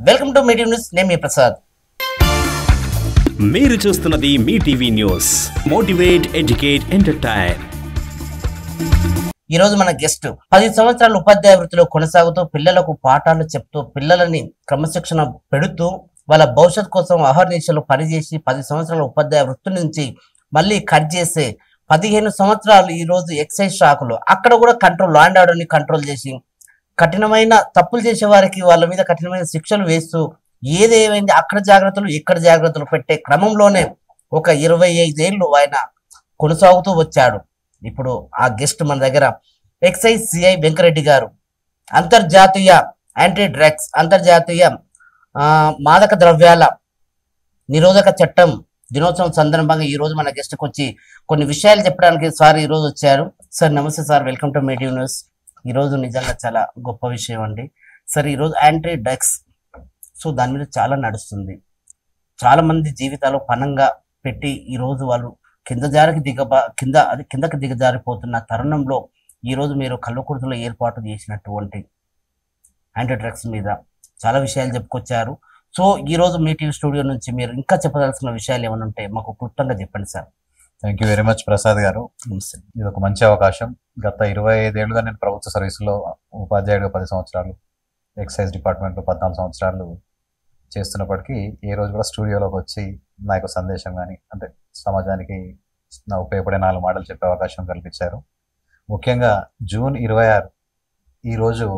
Welcome to medium news. నేను మీ ప్రసాద్. మీరు చూస్తున్నది మీ TV news. Motivate, educate, entertain. ఈరోజు మన గెస్ట్ 10 సంవత్సరాల ఉపాధ్యాయ వృత్తిలో కొనసాగుతూ పిల్లలకు పాఠాలు చెప్తూ పిల్లలని క్రమశిక్షణ పెడుతూ వాళ్ళ భవిష్యత్ కోసం అహర్నిశలు పనిచేసి 10 సంవత్సరాల ఉపాధ్యాయ వృత్తి నుంచి మళ్ళీ కట్ చేసే 15 సంవత్సరాలు ఈ రోజు ఎక్సైజ్ శాఖలో అక్కడ కూడా లా అండ్ ఆర్డర్ని కంట్రోల్ చేసి కఠినమైన తప్పులు చేసే వారికి వాళ్ళ మీద కఠినమైన శిక్షలు వేస్తూ ఏదేమైంది అక్కడ జాగ్రత్తలు ఇక్కడ జాగ్రత్తలు పెట్టే క్రమంలోనే ఒక 25 ఏళ్ళు ఆయన కొనసాగుతూ వచ్చాడు. ఇప్పుడు ఆ గెస్ట్ మన దగ్గర ఎక్సైజ్ సిఐ వెంకరెడ్డి గారు. అంతర్జాతీయ యాంటీ డ్రగ్స్, అంతర్జాతీయ మాదక ద్రవ్యాల నిరోధక చట్టం దినోత్సవం సందర్భంగా ఈ రోజు మన గెస్ట్కి వచ్చి కొన్ని విషయాలు చెప్పడానికి సార్ ఈ రోజు వచ్చారు. సార్ నమస్తే sir, welcome to medium news. ఈరోజు నిజంగా చాలా గొప్ప విషయం అండి సార్. ఈరోజు యాంటీ డ్రగ్స్ దాని మీద చాలా నడుస్తుంది. చాలా మంది జీవితాలు పనంగా పెట్టి ఈరోజు వాళ్ళు కిందకి దిగజారిపోతున్న తరుణంలో ఈరోజు మీరు కల్వకుర్తిలో ఏర్పాటు చేసినటువంటి యాంటీ డ్రగ్స్ మీద చాలా విషయాలు చెప్పుకొచ్చారు. సో ఈరోజు మీ టీవీ స్టూడియో నుంచి మీరు ఇంకా చెప్పదలసిన విషయాలు ఏమైనా ఉంటే మాకు క్లుప్తంగా చెప్పండి sir. Thank you very much Prasad గారు. ఇది ఒక మంచి అవకాశం. గత 25 ఏళ్ళుగా నేను ప్రభుత్వ సర్వీసులో ఉపాధ్యాయుడిగా 10 సంవత్సరాలు, ఎక్సైజ్ డిపార్ట్మెంట్లో 14 సంవత్సరాలు చేస్తున్నప్పటికీ ఏ రోజు కూడా స్టూడియోలోకి వచ్చి నా యొక్క సందేశం కానీ అంటే సమాజానికి నా ఉపయోగపడే 4 మాటలు చెప్పే అవకాశం కల్పించారు. ముఖ్యంగా జూన్ 26 ఈరోజు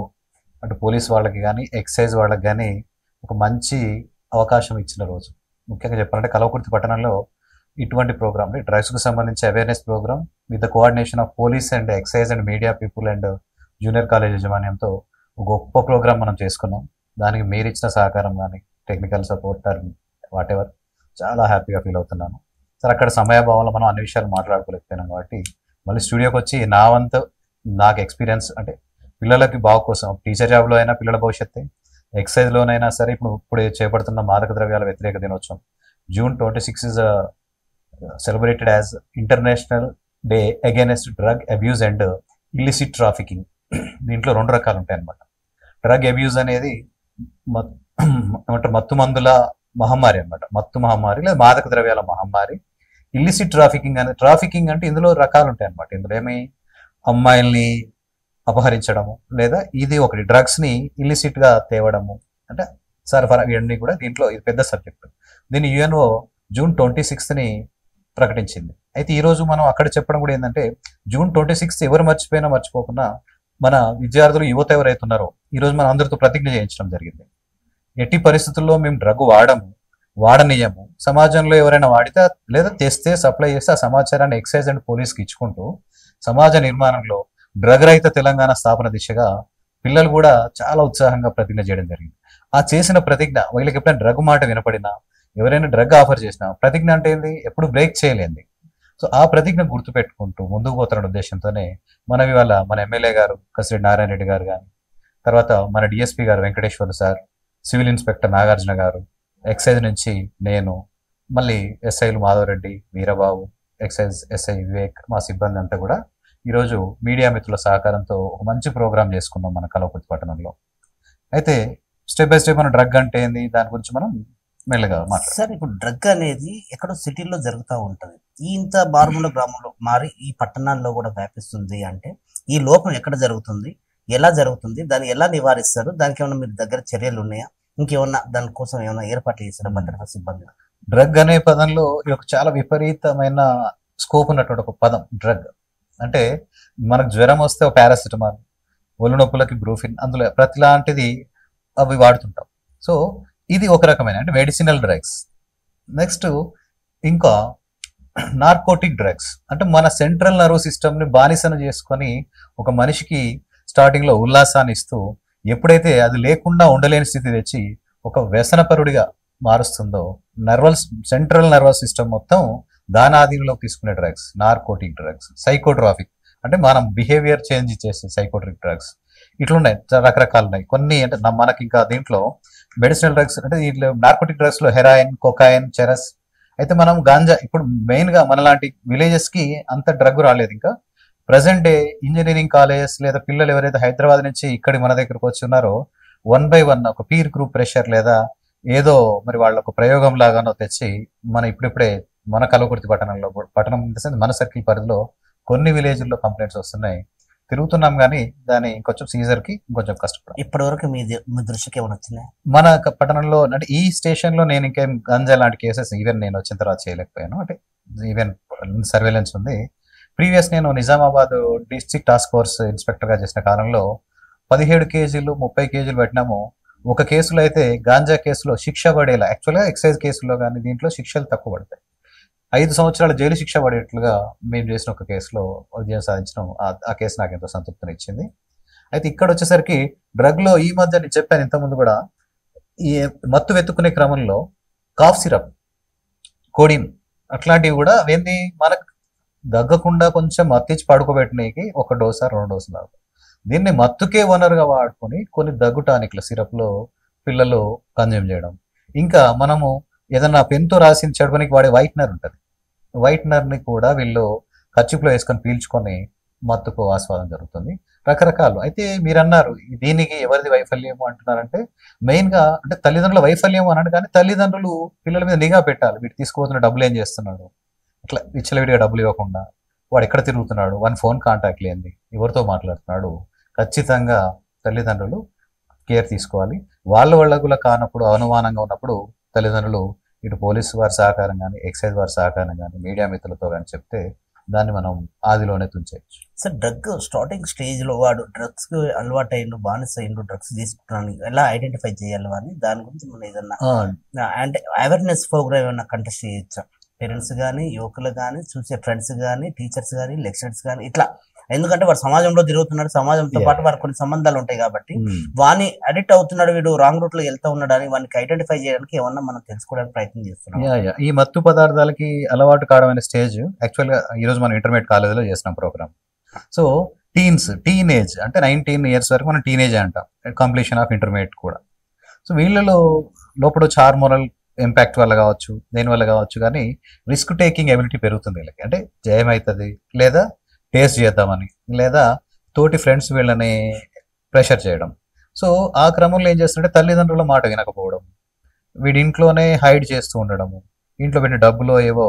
అటు పోలీస్ వాళ్ళకి కానీ ఎక్సైజ్ వాళ్ళకి కానీ ఒక మంచి అవకాశం ఇచ్చిన రోజు. ముఖ్యంగా చెప్పాలంటే కల్వకుర్తి పట్టణంలో ఇటువంటి ప్రోగ్రామ్, డ్రగ్స్కు సంబంధించి awareness program with the coordination of police and excise and media people and junior college యాజమాన్యంతో ఒక గొప్ప ప్రోగ్రామ్ మనం చేసుకున్నాం. దానికి మీరు ఇచ్చిన సహకారం కానీ టెక్నికల్ సపోర్ట్ వాట్ ఎవర్ చాలా హ్యాపీగా ఫీల్ అవుతున్నాను సార్. అక్కడ సమయాభావంలో మనం అన్ని విషయాలు మాట్లాడుకోలేకపోయినాం కాబట్టి మళ్ళీ స్టూడియోకి వచ్చి నా వంతు నాకు ఎక్స్పీరియన్స్ అంటే పిల్లలకి బాగు కోసం టీచర్ జాబ్లో అయినా పిల్లల భవిష్యత్తు, ఎక్సైజ్లోనైనా సరే ఇప్పుడు చేపడుతున్న మాదక ద్రవ్యాల వ్యతిరేక దినోత్సవం June 26 is celebrated as International Day Against Drug Abuse and Illicit Trafficking. దీంట్లో 2 రకాలు ఉంటాయి అన్నమాట. డ్రగ్ అబ్యూజ్ అనేది మత్తు మందుల మహమ్మారి అనమాట, మత్తు మహమ్మారి లేదా మాదక ద్రవ్యాల మహమ్మారి. ఇల్లిసిట్ ట్రాఫికింగ్ అంటే ఇందులో రకాలు ఉంటాయి అనమాట. ఇందులో ఏమి అమ్మాయిల్ని అపహరించడము లేదా ఇది ఒకటి డ్రగ్స్ని ఇల్లిసిట్గా తేవడము అంటే సరఫరా, ఇవన్నీ కూడా దీంట్లో ఇది పెద్ద సబ్జెక్టు. దీన్ని యుఎన్ఓ June 26ని ప్రకటించింది. అయితే ఈరోజు మనం అక్కడ చెప్పడం కూడా ఏంటంటే June 26 ఎవరు మర్చిపోకుండా మన విద్యార్థులు యువత ఎవరైతే ఉన్నారో ఈరోజు మనం అందరితో ప్రతిజ్ఞ చేయించడం జరిగింది. ఎట్టి పరిస్థితుల్లో మేము డ్రగ్ వాడనీయము. సమాజంలో ఎవరైనా వాడితే లేదా తెస్తే సప్లై చేస్తే ఆ సమాచారాన్ని ఎక్సైజ్ అండ్ పోలీస్కి ఇచ్చుకుంటూ సమాజ నిర్మాణంలో డ్రగ్ రహిత తెలంగాణ స్థాపన దిశగా పిల్లలు కూడా చాలా ఉత్సాహంగా ప్రతిజ్ఞ చేయడం జరిగింది. ఆ చేసిన ప్రతిజ్ఞ వీళ్ళకి ఎప్పుడైనా డ్రగ్ మాట వినపడినా, ఎవరైనా డ్రగ్ ఆఫర్ చేసినా, ప్రతిజ్ఞ అంటే ఏంది, ఎప్పుడు బ్రేక్ చేయలేంది. సో ఆ ప్రతిజ్ఞ గుర్తుపెట్టుకుంటూ ముందుకు పోతున్న ఉద్దేశంతోనే మన ఎమ్మెల్యే గారు కసిరెడ్డి నారాయణ రెడ్డి గారు కానీ, తర్వాత మన డిఎస్పీ గారు Venkateshwar sir, civil inspector Nagarjuna గారు, ఎక్సైజ్ నుంచి నేను, మళ్ళీ ఎస్ఐలు మాధవరెడ్డి, వీరబాబు, ఎక్సైజ్ ఎస్ఐ వివేక్, మా సిబ్బంది అంతా కూడా ఈరోజు మీడియా మిత్రుల సహకారంతో ఒక మంచి ప్రోగ్రామ్ చేసుకున్నాం మన కల్వకుర్తి పట్టణంలో. అయితే స్టెప్ బై స్టెప్ మన డ్రగ్ అంటే ఏంది దాని గురించి మనం మెల్లగా మాట్లాడాలి సార్. ఇప్పుడు డ్రగ్ అనేది ఎక్కడో సిటీలో జరుగుతూ ఉంటుంది, ఇంత మారుమూల గ్రామంలో మారి ఈ పట్టణాల్లో కూడా వ్యాపిస్తుంది అంటే ఈ లోపం ఎక్కడ జరుగుతుంది, ఎలా జరుగుతుంది, దాన్ని ఎలా నివారిస్తారు, దానికి ఏమైనా మీరు దగ్గర చర్యలు ఉన్నాయా, ఇంకేమన్నా దానికోసం ఏమైనా ఏర్పాట్లు చేస్తారా భద్రతా సిబ్బంది? డ్రగ్ అనే పదంలో చాలా విపరీతమైన స్కోప్ ఉన్నటువంటి ఒక పదం డ్రగ్. అంటే మనకు జ్వరం వస్తే ఒక పారాసిటమాల్, ఒళ్ళు నొప్పులకి బ్రూఫిన్, అందులో ప్రతిలాంటిది అవి వాడుతుంటాం. సో ఇది ఒక రకమైన అంటే మెడిసినల్ డ్రగ్స్. నెక్స్ట్ ఇంకా నార్కోటిక్ డ్రగ్స్ అంటే మన సెంట్రల్ నర్వ్ సిస్టమ్ని బానిసను చేసుకొని ఒక మనిషికి స్టార్టింగ్లో ఉల్లాసాన్ని ఇస్తూ ఎప్పుడైతే అది లేకుండా ఉండలేని స్థితి తెచ్చి ఒక వ్యసనపరుడిగా మారుస్తుందో సెంట్రల్ నర్వస్ సిస్టమ్ మొత్తం దాని ఆధీనంలోకి తీసుకునే డ్రగ్స్ నార్కోటిక్ డ్రగ్స్. సైకోట్రాఫిక్ అంటే మనం బిహేవియర్ చేంజ్ చేసే సైకోట్రిక్ డ్రగ్స్. ఇట్లున్నాయి, రకరకాలు ఉన్నాయి. కొన్ని అంటే మనకి ఇంకా దీంట్లో మెడిసినల్ డ్రగ్స్ అంటే దీంట్లో నార్కోటిక్ డ్రగ్స్లో హెరాయిన్, కొకాయిన్, చెరస్. అయితే మనం గాంజా ఇప్పుడు మెయిన్గా మనలాంటి విలేజెస్కి అంత డ్రగ్ రాలేదు ఇంకా. ప్రజెంట్ డే ఇంజనీరింగ్ కాలేజెస్ లేదా పిల్లలు ఎవరైతే హైదరాబాద్ నుంచి ఇక్కడి మన దగ్గరకు వచ్చి ఉన్నారో వన్ బై వన్ ఒక పీర్ గ్రూప్ ప్రెషర్ లేదా ఏదో మరి వాళ్ళ ఒక ప్రయోగం లాగానో తెచ్చి ఇప్పుడిప్పుడే మన కల్వకుర్తి పట్టణం మన సర్కిల్ పరిధిలో కొన్ని విలేజ్ల్లో కంప్లైంట్స్ వస్తున్నాయి. తిరుగుతున్నాం కానీ దాని ఇంకొంచెం సీజర్ కి ఇంకొంచెం కష్టపడాలి. ఇప్పటి వరకు మీ దృష్టికి ఏమైనా వచ్చినాయి? మన పట్టణంలో అంటే ఈ స్టేషన్ లో నేను ఇంకేం గంజా లాంటి కేసెస్ ఈవెన్ నేను వచ్చిన తర్వాత చేయలేకపోయాను. అంటే ఈవెన్ సర్వేలెన్స్ ఉంది. ప్రీవియస్ నేను Nizamabad district task force inspector గా చేసిన కాలంలో 17 కేజీలు 30 కేజీలు పెట్టినాము. ఒక కేసులో అయితే గాంజా కేసులో శిక్ష పడేలా, యాక్చువల్గా ఎక్సైజ్ కేసులో కానీ దీంట్లో శిక్షలు తక్కువ పడతాయి. 5 సంవత్సరాల జైలు శిక్ష పడేట్లుగా మేము చేసిన ఒక కేసులో విజయం సాధించడం, ఆ కేసు నాకు ఎంతో సంతృప్తినిచ్చింది. అయితే ఇక్కడ వచ్చేసరికి డ్రగ్ లో ఈ మధ్య నేను చెప్పాను ఇంతకుముందు కూడా, ఈ మత్తు వెతుక్కునే క్రమంలో కాఫ్ సిరప్, కోడిన్ అట్లాంటివి కూడా ఏంది మనకు దగ్గకుండా కొంచెం మత్తిచ్చి పడుకోబెట్టినకి 1 డోసా 2 డోసులు లాగా దీన్ని మత్తుకే ఓనర్గా వాడుకొని కొన్ని దగ్గు టానిక్ల సిరప్లో పిల్లలు కన్జ్యూమ్ చేయడం. ఇంకా మనము ఏదన్నా పెన్తో రాసిన చెడపనికి వాడే వైట్నర్ ఉంటుంది, వైట్నర్ని కూడా వీళ్ళు కర్చీఫ్లో వేసుకొని పీల్చుకొని మత్తుకు ఆస్వాదం జరుగుతుంది. రకరకాలు. అయితే మీరు అన్నారు దీనికి ఎవరిది వైఫల్యము అంటున్నారంటే, మెయిన్గా అంటే తల్లిదండ్రుల వైఫల్యం అన్నాడు. కానీ తల్లిదండ్రులు పిల్లల మీద నిఘా పెట్టాలి. వీడు తీసుకోవాల్సిన డబ్బులు ఏం చేస్తున్నాడు, ఇట్లా విచ్చలవిడిగా డబ్బులు ఇవ్వకుండా వాడు ఎక్కడ తిరుగుతున్నాడు, వన్ ఫోన్ కాంటాక్ట్ లేనిది, ఎవరితో మాట్లాడుతున్నాడు, ఖచ్చితంగా తల్లిదండ్రులు కేర్ తీసుకోవాలి. వాళ్ళకు కానప్పుడు అనుమానంగా ఉన్నప్పుడు తల్లిదండ్రులు ఇటు పోలీసు వారి సహకారం కానీ, ఎక్సైజ్ వారి సహకారం కానీ, మీడియా మిత్రులతో కానీ చెప్తే దాన్ని మనం ఆదిలోనే తుంచేయచ్చు. సార్, డ్రగ్ స్టార్టింగ్ స్టేజ్ లో వాడు డ్రగ్స్ కి అలవాటు అయ్యిండు, బానిస అయ్యిండు, డ్రగ్స్ తీసుకుంటాను ఎలా ఐడెంటిఫై చేయాలి అని దాని గురించి మనం ఏదన్నా అంటే అవేర్నెస్ ప్రోగ్రామ్ ఏమన్నా కంటెస్ట్ చేయొచ్చా? పేరెంట్స్ కానీ, యువకులు కానీ, చూసే ఫ్రెండ్స్ కానీ, టీచర్స్ కానీ, లెక్చరర్స్ కానీ, ఇట్లా. ఎందుకంటే వాడు సమాజంలో తిరుగుతున్నాడు, సమాజంతో పాటు వారికి కొన్ని సంబంధాలు ఉంటాయి కాబట్టి వాడిని అడిక్ట్ అవుతున్నాడు, వీడు రాంగ్ రూట్ లో వెళ్తా ఉన్నాడు అని వానికి ఐడెంటిఫై చేయడానికి ఏమన్నా మనం తెలుసుకోవడానికి ప్రయత్నం చేస్తున్నాం. ఈ మత్తు పదార్థాలకి అలవాటు కావడం స్టేజ్ యాక్చువల్ గా ఈ రోజు మనం ఇంటర్మీడియట్ కాలేజీలో చేసిన ప్రోగ్రామ్. సో టీనేజ్ అంటే 19 years వరకు మనం టీనేజ్ అంటాం, కంప్లీషన్ ఆఫ్ ఇంటర్మీడియట్ కూడా. సో వీళ్ళలో లోపల వచ్చే హార్మోనల్ ఇంపాక్ట్ వల్ల కావచ్చు, దేనివల్ల కావచ్చు, కానీ రిస్క్ టేకింగ్ ఎబిలిటీ పెరుగుతుంది వీళ్ళకి. అంటే జయమవుతుంది, లేదా టేస్ట్ చేద్దామని, లేదా తోటి ఫ్రెండ్స్ వీళ్ళని ప్రెషర్ చేయడం. సో ఆ క్రమంలో ఏం చేస్తుంటే తల్లిదండ్రుల మాట వినకపోవడం, వీడి ఇంట్లోనే హైడ్ చేస్తూ ఉండడము, ఇంట్లో పెట్టిన డబ్బులో ఏవో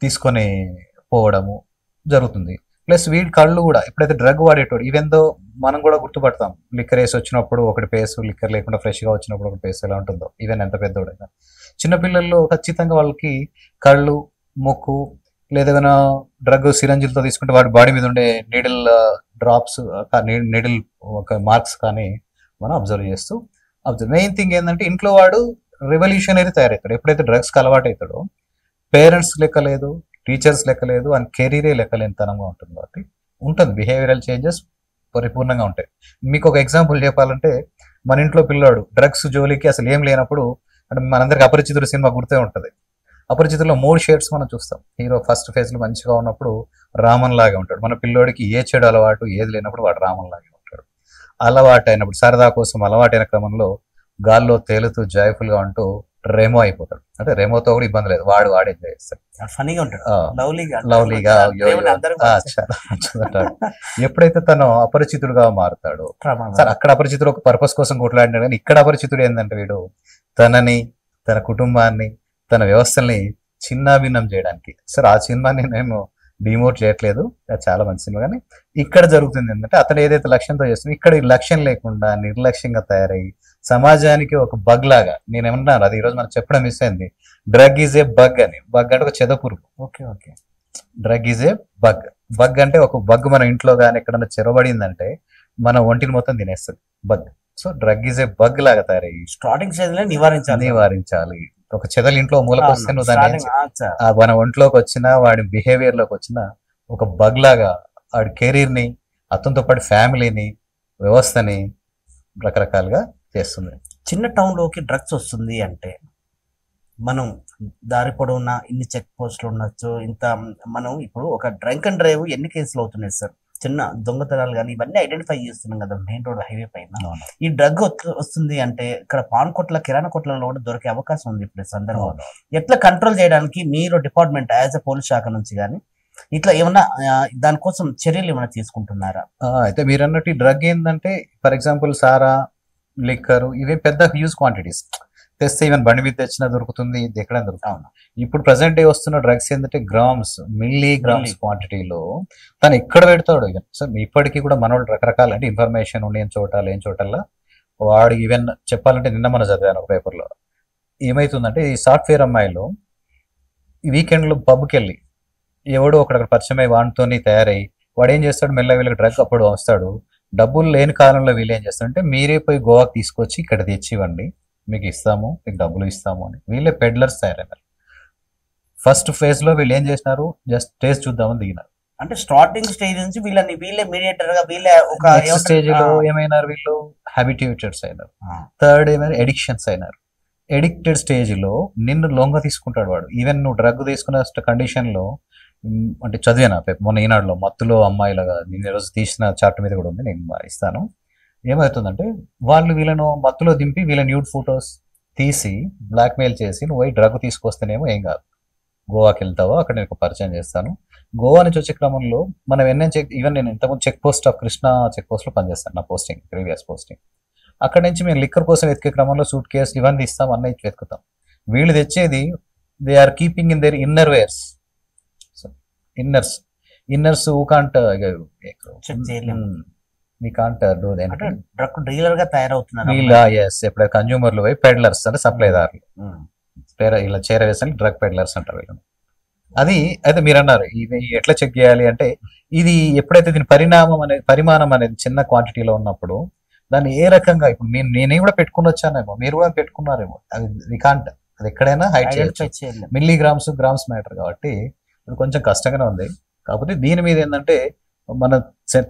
తీసుకొని పోవడము జరుగుతుంది. ప్లస్ వీడి కళ్ళు కూడా ఎప్పుడైతే డ్రగ్ వాడేటోడు, ఈవెందో మనం కూడా గుర్తుపడతాం, లిక్కర్ వేసి వచ్చినప్పుడు ఒకటి పేసు, లిక్కర్ లేకుండా ఫ్రెష్గా వచ్చినప్పుడు ఒకటి పేసు ఎలా ఉంటుందో, ఈవెన్ ఎంత పెద్దోడైనా. చిన్నపిల్లల్లో ఖచ్చితంగా వాళ్ళకి కళ్ళు, ముక్కు, లేదా ఏదైనా డ్రగ్ సిరంజిలతో తీసుకుంటే వాడి బాడీ మీద ఉండే నీడిల్ డ్రాప్స్, నీడిల్ మార్క్స్ కానీ మనం అబ్జర్వ్ చేస్తూ మెయిన్ థింగ్ ఏంటంటే ఇంట్లో వాడు రెవల్యూషనరీ తయారవుతాడు. ఎప్పుడైతే డ్రగ్స్కి అలవాటు అవుతాడో పేరెంట్స్ లెక్క లేదు, టీచర్స్ లెక్క లేదు, అని కెరీరే లెక్కలేనితనంగా ఉంటుంది. కాబట్టి ఉంటుంది బిహేవియరల్ చేంజెస్ పరిపూర్ణంగా ఉంటాయి. మీకు ఒక ఎగ్జాంపుల్ చెప్పాలంటే, మన ఇంట్లో పిల్లాడు డ్రగ్స్ జోలికి అసలు ఏం లేనప్పుడు, అంటే మనందరికి అపరిచితుడు సినిమా గుర్తే ఉంటుంది. అపరిచితుల్లో 3 షేడ్స్ మనం చూస్తాం. హీరో ఫస్ట్ ఫేజ్ లో మంచిగా ఉన్నప్పుడు రామన్ లాగా ఉంటాడు. మన పిల్లోడికి ఏ చెడు అలవాటు ఏది లేనప్పుడు వాడు రామన్ లాగే ఉంటాడు. అలవాటు అయినప్పుడు సరదా కోసం అలవాటైన క్రమంలో గాల్లో తేలుతూ జాయ్ఫుల్ గా ఉంటూ రెమో అయిపోతాడు. అంటే రెమోతో కూడా ఇబ్బంది లేదు, వాడు ఎంజాయ్ చేస్తాడు, ఫనీగా ఉంటాడు, లవ్లీగా చాలా మంచిదంటాడు. ఎప్పుడైతే తను అపరిచితుడుగా మారుతాడో, సార్ అక్కడ అపరిచితుడు ఒక పర్పస్ కోసం కొట్లాడినాడు, కానీ ఇక్కడ అపరిచితుడు ఏంటంటే వీడు తనని, తన కుటుంబాన్ని, తన వ్యవస్థల్ని చిన్నాభిన్నం చేయడానికి. సార్ ఆ సినిమాని నేను డిమోట్ చేయట్లేదు, అది చాలా మంచి సినిమా. కానీ ఇక్కడ జరుగుతుంది ఏంటంటే అతను ఏదైతే లక్ష్యంతో చేస్తుందో ఇక్కడ ఈ లక్ష్యం లేకుండా నిర్లక్ష్యంగా తయారయ్యి సమాజానికి ఒక బగ్ లాగా, నేను ఏమన్నాను అది ఈరోజు మనం చెప్పడం మిస్ అయింది, డ్రగ్ ఈజ్ ఏ బగ్ అని. బగ్ అంటే ఒక చెదపురుగు. Okay drug is a bug అంటే ఒక బగ్ మన ఇంట్లో కానీ ఎక్కడన్నా చెరబడిందంటే మన ఒంటిని మొత్తం తినేస్తుంది bug. So drug is a bug లాగా తయారయ్యి స్టార్టింగ్ స్టేజ్ లో నివారించాలి. ఒక చెదలు ఇంట్లో మూలకు వస్తే నువ్వు దాన్ని మన ఒంట్లోకి వచ్చినా, వాడి బిహేవియర్ లోకి వచ్చినా ఒక బగ్ లాగా వాడి కెరీర్ ని, అతనితో పాటు ఫ్యామిలీని, వ్యవస్థని రకరకాలుగా చేస్తుంది. చిన్న టౌన్ లోకి డ్రగ్స్ వస్తుంది అంటే మనం దారి పొడవునా ఇన్ని చెక్ పోస్టులు ఉండొచ్చు, ఇంత మనం ఇప్పుడు ఒక డ్రంక్ అండ్ డ్రైవ్ ఎన్ని కేసులు అవుతున్నాయి సార్, చిన్న దొంగతనాలు కానీ ఇవన్నీ ఐడెంటిఫై చేస్తున్నాం కదా మెయిన్ రోడ్ హైవే పైన. ఈ డ్రగ్ వస్తుంది అంటే ఇక్కడ పాన్ కొట్ల, కిరాణా కొట్లలో కూడా దొరికే అవకాశం ఉంది ఇప్పుడు సందర్భంలో. ఎట్లా కంట్రోల్ చేయడానికి మీరు డిపార్ట్మెంట్ యాజ్ ఎ పోలీస్ శాఖ నుంచి కానీ ఇట్లా ఏమన్నా దానికోసం చర్యలు ఏమైనా తీసుకుంటున్నారా? అయితే మీరు అన్నట్టు డ్రగ్ ఏంటంటే ఫర్ ఎగ్జాంపుల్ సారా, లిక్కర్, ఇవి పెద్ద హ్యూజ్ క్వాంటిటీస్ తెస్తే ఈవెన్ బండి మీద తెచ్చినా దొరుకుతుంది, ఇది ఎక్కడ దొరుకుతుంది. ఇప్పుడు ప్రజెంట్ డే వస్తున్న డ్రగ్స్ ఏంటంటే గ్రామ్స్, మిల్లీ గ్రామ్స్ క్వాంటిటీలో తను ఎక్కడ పెడతాడు. ఈవెన్ సో ఇప్పటికీ కూడా మనోళ్ళు రకరకాల అంటే ఇన్ఫర్మేషన్ లేని చోటల్లా వాడు ఈవెన్ చెప్పాలంటే నిన్న మన చదివాను ఒక పేపర్లో, ఏమైతుందంటే ఈ సాఫ్ట్వేర్ అమ్మాయిలు ఈ వీకెండ్లో పబ్కి వెళ్ళి ఎవడో ఒకటి పరిచయం అయ్యి వాటితోని తయారై వాడు ఏం చేస్తాడు, మెల్లగా వీళ్ళకి డ్రగ్ అప్పుడు వస్తాడు. డబ్బులు లేని కాలంలో వీళ్ళు ఏం చేస్తారంటే మీరే పోయి గోవాకి తీసుకొచ్చి ఇక్కడ తెచ్చి ఇవ్వండి, మీకు ఇస్తాము, మీకు డబ్బులు ఇస్తాము అని వీళ్ళే పెడ్లర్స్ తయారైనారు. ఫస్ట్ ఫేజ్ లో వీళ్ళు ఏం చేసినారు, జస్ట్ టేస్ట్ చూద్దామని దిగినారు. అంటే స్టార్టింగ్ స్టేజ్ నుంచి వీళ్ళే మీడియేటర్ గా వీళ్ళే ఒక స్టేజ్ లో ఏమైనారు, వీళ్ళు హ్యాబిట్యూటెడ్స్ అయినారు. థర్డ్ ఏమైనా ఎడిక్షన్స్ అయినారు. ఎడిక్టెడ్ స్టేజ్ లో నిన్ను లొంగ తీసుకుంటాడు వాడు. ఈవెన్ నువ్వు డ్రగ్ తీసుకున్న కండిషన్ లో అంటే చదివాను మొన్న ఈనాడులో మత్తులో అమ్మాయిలుగా నేను రోజు తీసిన చార్ట్ మీద కూడా ఉంది, నేను ఇస్తాను. ఏమవుతుందంటే వాళ్ళు వీళ్ళను మత్తులో దింపి వీళ్ళ న్యూడ్ ఫొటోస్ తీసి బ్లాక్మెయిల్ చేసి నువ్వు పోయి డ్రగ్ తీసుకొస్తేనేమో ఏం కాదు, గోవాకి వెళ్తావో అక్కడ నేను పరిచయం చేస్తాను. గోవా నుంచి వచ్చే క్రమంలో మనం ఈవెన్ నేను ఇంతకుముందు check post of Krishna check post లో పనిచేస్తాను, నా పోస్టింగ్ ప్రీవియస్ పోస్టింగ్. అక్కడ నుంచి మేము లిక్కర్ కోసం వెతికే క్రమంలో సూట్ కేసు ఇవన్నీ ఇస్తాం, అన్నీ వెతుకుతాం. వీళ్ళు తెచ్చేది they are keeping in their inner wears, inners can't drug dealer గా తయారవుతున్నారు. ఎప్పుడైతే కన్జ్యూమర్లు పోయి పెడ్లర్స్ అంటే సప్లైదారులు, ఇలా చేరవేసని డ్రగ్ పెడ్లర్స్ అంటారు వీళ్ళని. అది అయితే మీరు అన్నారు ఇవి ఎట్లా చెక్ చేయాలి అంటే, ఇది ఎప్పుడైతే దీని పరిమాణం అనేది చిన్న క్వాంటిటీలో ఉన్నప్పుడు దాన్ని ఏ రకంగా ఇప్పుడు నేనే కూడా పెట్టుకుని వచ్చానేమో, మీరు కూడా పెట్టుకున్నారేమో, అది కాంట్ అది ఎక్కడైనా హైడ్ చేయొచ్చు. మిల్లీ గ్రామ్స్ మ్యాటర్ కాబట్టి ఇది కొంచెం కష్టంగానే ఉంది. కాకపోతే దీని మీద ఏంటంటే మన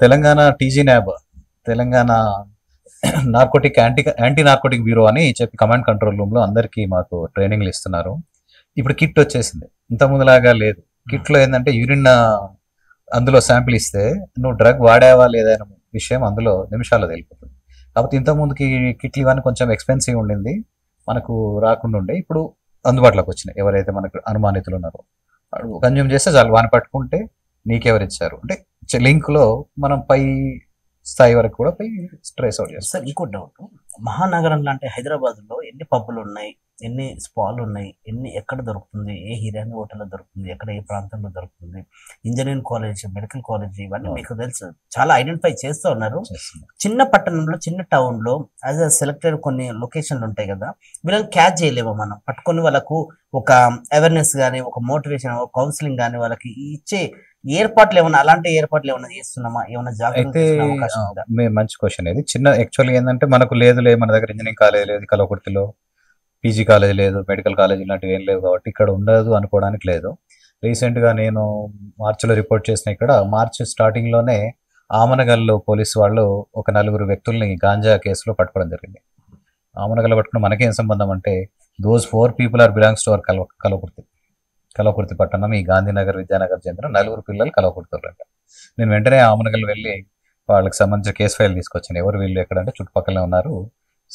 Telangana TG NAB, Telangana narcotic anti narcotic bureau అని చెప్పి కమాండ్ కంట్రోల్ రూమ్ లో అందరికీ మాకు ట్రైనింగ్లు ఇస్తున్నారు. ఇప్పుడు కిట్ వచ్చేసింది, ఇంత ముందులాగా లేదు. కిట్ లో ఏంటంటే యూరిన్ అందులో శాంపిల్ ఇస్తే నువ్వు డ్రగ్ వాడావా లేదా అనే విషయం అందులో నిమిషాల్లో తెలిపోతుంది. కాకపోతే ఇంత ముందుకి కిట్లు ఇవన్నీ కొంచెం ఎక్స్పెన్సివ్ ఉండింది, మనకు రాకుండా ఉండే, ఇప్పుడు అందుబాటులోకి వచ్చినాయి. ఎవరైతే మనకు అనుమానితులు ఉన్నారో కన్జ్యూమ్ చేస్తే చాలు, వాని పట్టుకుంటే నీకెవరు ఇచ్చారు అంటే లింక్ లో మనం పై స్థాయి వరకు కూడా పై ట్రేస్ అవుట్ చేస్తాం. సార్ ఇంకో డౌట్, మహానగరం లాంటి హైదరాబాద్ లో ఎన్ని పబ్బులు ఉన్నాయి, ఎన్ని స్పాలు ఉన్నాయి, ఎక్కడ దొరుకుతుంది, ఏ హీరోయిన్ హోటల్లో దొరుకుతుంది, ఎక్కడ ఏ ప్రాంతంలో దొరుకుతుంది, ఇంజనీరింగ్ కాలేజ్, మెడికల్ కాలేజ్, ఇవన్నీ మీకు తెలుసు, చాలా ఐడెంటిఫై చేస్తూ ఉన్నారు. చిన్న పట్టణంలో చిన్న టౌన్ లో యాజ్ అ సెలెక్టెడ్ కొన్ని లొకేషన్లు ఉంటాయి కదా, వీళ్ళని క్యాచ్ చేయలేము మనం. పట్టుకొని వాళ్ళకు ఒక అవేర్నెస్ కానీ, ఒక మోటివేషన్, ఒక కౌన్సిలింగ్ కానీ వాళ్ళకి ఇచ్చే ఏర్పాట్లు ఏమన్నా, అలాంటి ఏర్పాట్లు ఏమన్నా చేస్తున్నామా, ఏమన్నా జాగ్రత్త? మంచి క్వశ్చన్. ఇది చిన్న యాక్చువల్గా ఏంటంటే మనకు లేదులే, మన దగ్గర ఇంజనీరింగ్ కాలేజ్ లేదు, కలవకుర్తిలో పీజీ కాలేజ్ లేదు, మెడికల్ కాలేజ్ ఇలాంటివి ఏం లేవు కాబట్టి ఇక్కడ ఉండదు అనుకోవడానికి లేదు. రీసెంట్ గా నేను మార్చిలో రిపోర్ట్ చేసిన, ఇక్కడ మార్చి స్టార్టింగ్ లోనే ఆమనగల్లో పోలీసు వాళ్ళు ఒక 4 వ్యక్తుల్ని గాంజా కేసులో పట్టుకోవడం జరిగింది. ఆమనగల్లో పట్టుకుని మనకేం సంబంధం అంటే, those 4 people are belongs to our Kalwakurthy పట్టణం, ఈ గాంధీనగర్ విద్యానగర్ చెందిన 4 పిల్లలు కలవకుర్తులు అంట. నేను వెంటనే ఆమనగల్ వెళ్ళి వాళ్ళకి సంబంధించిన కేసు ఫైల్ తీసుకొచ్చాను. ఎవరు వీళ్ళు ఎక్కడంటే చుట్టుపక్కలనే ఉన్నారు,